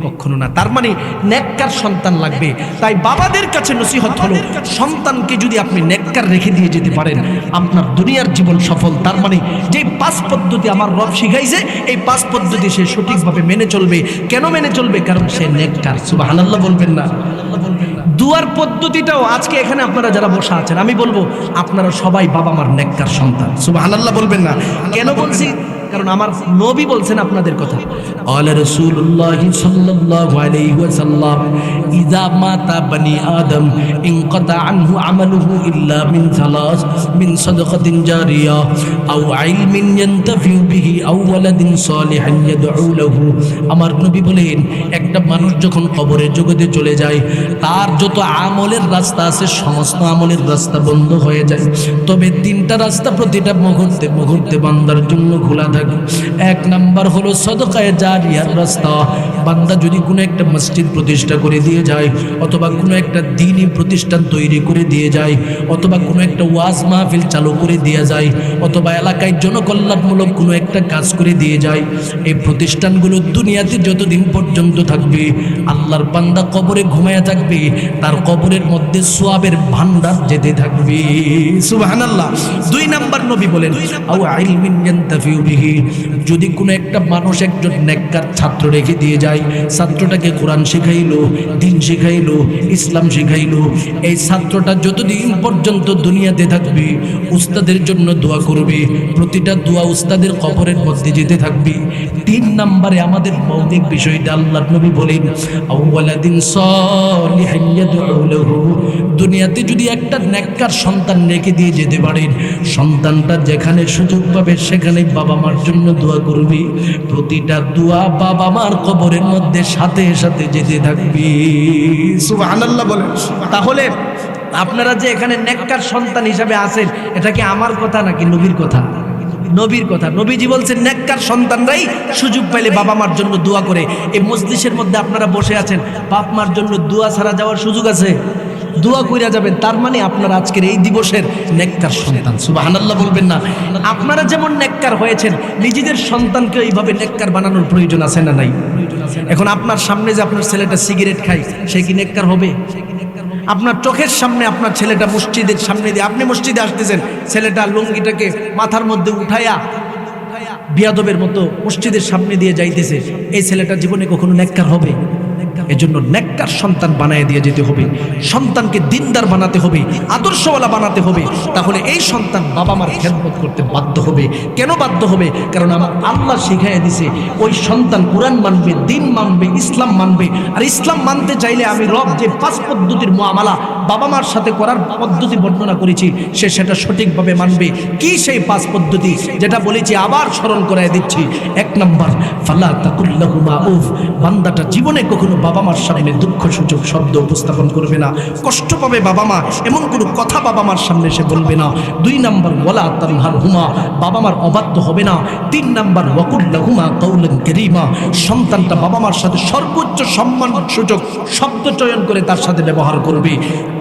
কখনো না। তার মানে নেককার সন্তান লাগবে। তাই বাবাদের কাছে নসিহত হলো, সন্তানকে যদি আপনি নেককার রেখে দিয়ে যেতে পারেন আপনার দুনিয়ার জীবন সফল। তার মানে যে 5 পদ্ধতি আমার রব শিখাইছে এই 5 পদ্ধতি সে সঠিকভাবে মেনে চলবে। কেন মেনে চলবে? কারণ সে নেককার। সুবহানাল্লাহ বলবেন না? দুয়ার পদ্ধতিটাও আজকে এখানে আপনারা যারা বসা আছেন, আমি বলবো আপনারা সবাই বাবা মার নেককার সন্তান। সুবহানাল্লাহ বলবেন না? কেন বলছি? কারণ আমার নবী বলছেন আপনাদের কথা। আলা রাসূলুল্লাহ সাল্লাল্লাহু আলাইহি ওয়াসাল্লাম ইযা মাতা বনি আদম ইনকাতা আনহু আমালুহু ইল্লা মিন সালাস, মিন সাদাকাতিন জারিয়া আও ইলমিন ইয়ানতাফিউ বিহি আও ওয়ালাদিন সালিহিন ইয়াদউ লাহু। আমার নবী বলেন একটা মানুষ যখন কবরের জগতে চলে যায় তার যত আমলের রাস্তা আছে সমস্ত আমলের রাস্তা বন্ধ হয়ে যায়, তবে 3টা রাস্তা প্রতিটা মুহূর্তে মুহূর্তে বান্দার জন্য খোলা থাকে। 1 নাম্বার হলো সাদাকায়ে জারিয়ার রাস্তা। বান্দা যদি কোনো একটা মসজিদ প্রতিষ্ঠা করে দিয়ে যায়, অথবা কোনো একটা দ্বীনি প্রতিষ্ঠান তৈরি করে দিয়ে যায়, অথবা কোনো একটা ওয়াজ মাহফিল চালু করে দিয়ে যায়, অথবা এলাকায় জনকল্যাণমূলক কোনো একটা কাজ করে দিয়ে যায়, এই প্রতিষ্ঠানগুলো দুনিয়াতে যতদিন পর্যন্ত থাকবে আল্লাহর বান্দা কবরে ঘুমায়া থাকবে, তার কবরের মধ্যে সওয়াবের ভান্ডার যেতে থাকবে। সুবহানাল্লাহ। 2 নাম্বার নবী বলেন আও ইলমিন ইয়ানতাফিউ বিহি। যদি কোনো একটা মানুষ একজন নেককার ছাত্র রেখে দিয়ে যায়, ছাত্রটাকে কোরআন শেখাইলো, দ্বীন শেখাইলো, ইসলাম শেখাইলো, এই ছাত্রটা যতদিন পর্যন্ত দুনিয়াতে থাকবে উস্তাদের জন্য দোয়া করবে, প্রতিটা দোয়া উস্তাদের কবরের মধ্যে যেতে থাকবে। 3 নম্বরে আমাদের মৌলিক বিষয়টা আল্লাহর নবী বলেন আউওয়ালাদিন সালিহিন ইয়াদউ লাহু। দুনিয়াতে যদি একটা নেককার সন্তান রেখে দিয়ে যেতে পারেন, সন্তানটা যেখানে সুযোগ পাবে সেখানে বাবা মার জন্য দোয়া করবে, প্রতিটা দোয়া বাবা মার কবরের মধ্যে সাথে সাথে যেতে থাকবে। সুবহানাল্লাহ বলেন। তাহলে আপনারা যে এখানে নেককার সন্তান হিসাবে আছেন, এটা কি আমার কথা নাকি নবীর কথা? নবীর কথা। নবীজি বলছেন নেককার সন্তানরাই সুযোগ পাইলে বাবা মার জন্য দোয়া করে। এই মজলিসের মধ্যে আপনারা বসে আছেন, বাপ মার জন্য দোয়া ছাড়া যাওয়ার সুযোগ আছে? দোয়া কইরা যাবেন। তার মানে আপনারা আজকের এই দিবসের নেককার সন্তান। সুবহানাল্লাহ বলবেন না? আপনারা যেমন নেককার হয়েছেন, নিজেদের সন্তানকে এইভাবে নেককার বানানোর প্রয়োজন আছে না নাই? এখন আপনার সামনে যে আপনার ছেলেটা সিগারেট খায়, সে কি নেককার হবে? আপনার চোখের সামনে আপনার ছেলেটা মসজিদের সামনে দিয়ে, আপনি মসজিদে আসতেছেন, ছেলেটা লুঙ্গিটাকে মাথার মধ্যে উঠাইয়া বিয়াদবের মতো মসজিদের সামনে দিয়ে যাইতেছে, এই ছেলেটা জীবনে কখনো নেককার হবে? এজন্য নেককার সন্তান বানায় দিয়ে যেতে হবে, সন্তানকে দিনদার বানাতে হবে, আদর্শওয়ালা বানাতে হবে। তাহলে এই সন্তান বাবা মার খেদমত করতে বাধ্য হবে। কেন বাধ্য হবে? কারণ আমার আল্লাহ শিখাইয়া দিছে ওই সন্তান কোরআন মানবে, দিন মানবে, ইসলাম মানবে। আর ইসলাম মানতে চাইলে আমি রব যে 5 পদ্ধতির মুআমালা বাবা মার সাথে করার পদ্ধতি বর্ণনা করেছি, সে সেটা সঠিকভাবে মানবে। কি সেই 5 পদ্ধতি যেটা বলেছি আবার স্মরণ করায় দিচ্ছি। 1 নম্বর, ফালা তাকুল লাহুমা উফ। বান্দাটা জীবনে কখনো বাবা মার সামনে দুঃখসূচক শব্দ উপস্থাপন করবে না, কষ্ট পাবে বাবা মা এমন কোনো কথা বাবা মার সামনে সে বলবে না। 2 নম্বর, ওয়ালা তানহারহুমা। বাবা মার অবাধ্য হবে না। 3 নম্বর, ওয়াকুল লাহুমা কাউলান কারীমা। সন্তানটা বাবা মার সাথে সর্বোচ্চ সম্মানসূচক শব্দ চয়ন করে তার সাথে ব্যবহার করবে।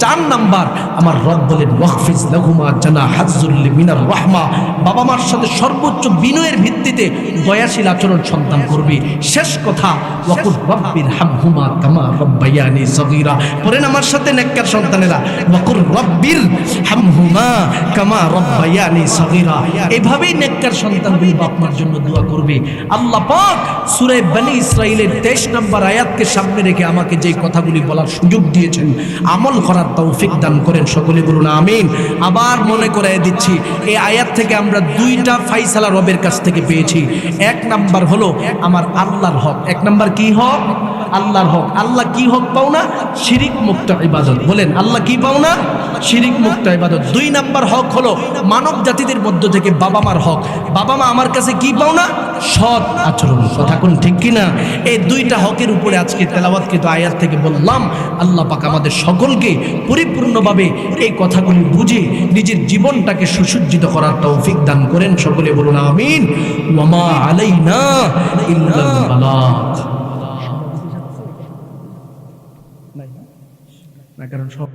4 নম্বর, আমার রব বলেন ওয়াকফিজ লাহুমা জানাহাজ্জুল্লি মিনার রাহমা, বাবা মার সাথে সর্বোচ্চ বিনয়ের ভিত্তিতে দয়াশীল আচরণ সন্তান করবে। শেষ কথা ওয়াকুর রব্বির হামহুমা কামা রব্বায়ানি সগীরা, পড়েন আমার সাথে নেককার সন্তানেরা, ওয়াকুর রব্বির হামহুমা কামা রব্বায়ানি সগীরা। এভাবেই নেককার সন্তানগুলো বাপ মার জন্য দোয়া করবে। আল্লাহ পাক সূরা বনী ইসরাঈলের 23 নম্বর আয়াতকে সামনে রেখে আমাকে যে কথাগুলি বলার সুযোগ দিয়েছেন, আমল করার তৌফিক দান করেন, সকলে বলুন আমিন। আবার মনে করায় দিচ্ছি, এই আয়াত থেকে আমরা দুইটা ফাইসালা রবের কাছ থেকে পেয়েছি। এক নাম্বার হলো আমার আল্লাহর হক। এক নাম্বার কি হক? আল্লাহর হক। আল্লাহ কি হক পাও না? শিরিক মুক্ত ইবাদত। বলেন আল্লাহ কি পাও না? শিরিক মুক্ত ইবাদত। দুই নাম্বার হক হলো মানব জাতিদের মধ্য থেকে বাবা মার হক। বাবা মা আমার কাছে কি পাও না? সৎ আচরণ। কথা কোন ঠিক কিনা? এই দুইটা হকের উপরে আজকে তেলাওয়াতকৃত আয়াত থেকে বললাম, আল্লাহ পাক আমাদের সকলকে পরিপূর্ণভাবে এই কথাগুলি বুঝে নিজের জীবনটাকে সুসজ্জিত করার তৌফিক দান করেন, সকলে বলুন আমিন। ওয়ামা আলাইনা ইল্লাল বালাগ। না, কারণ সব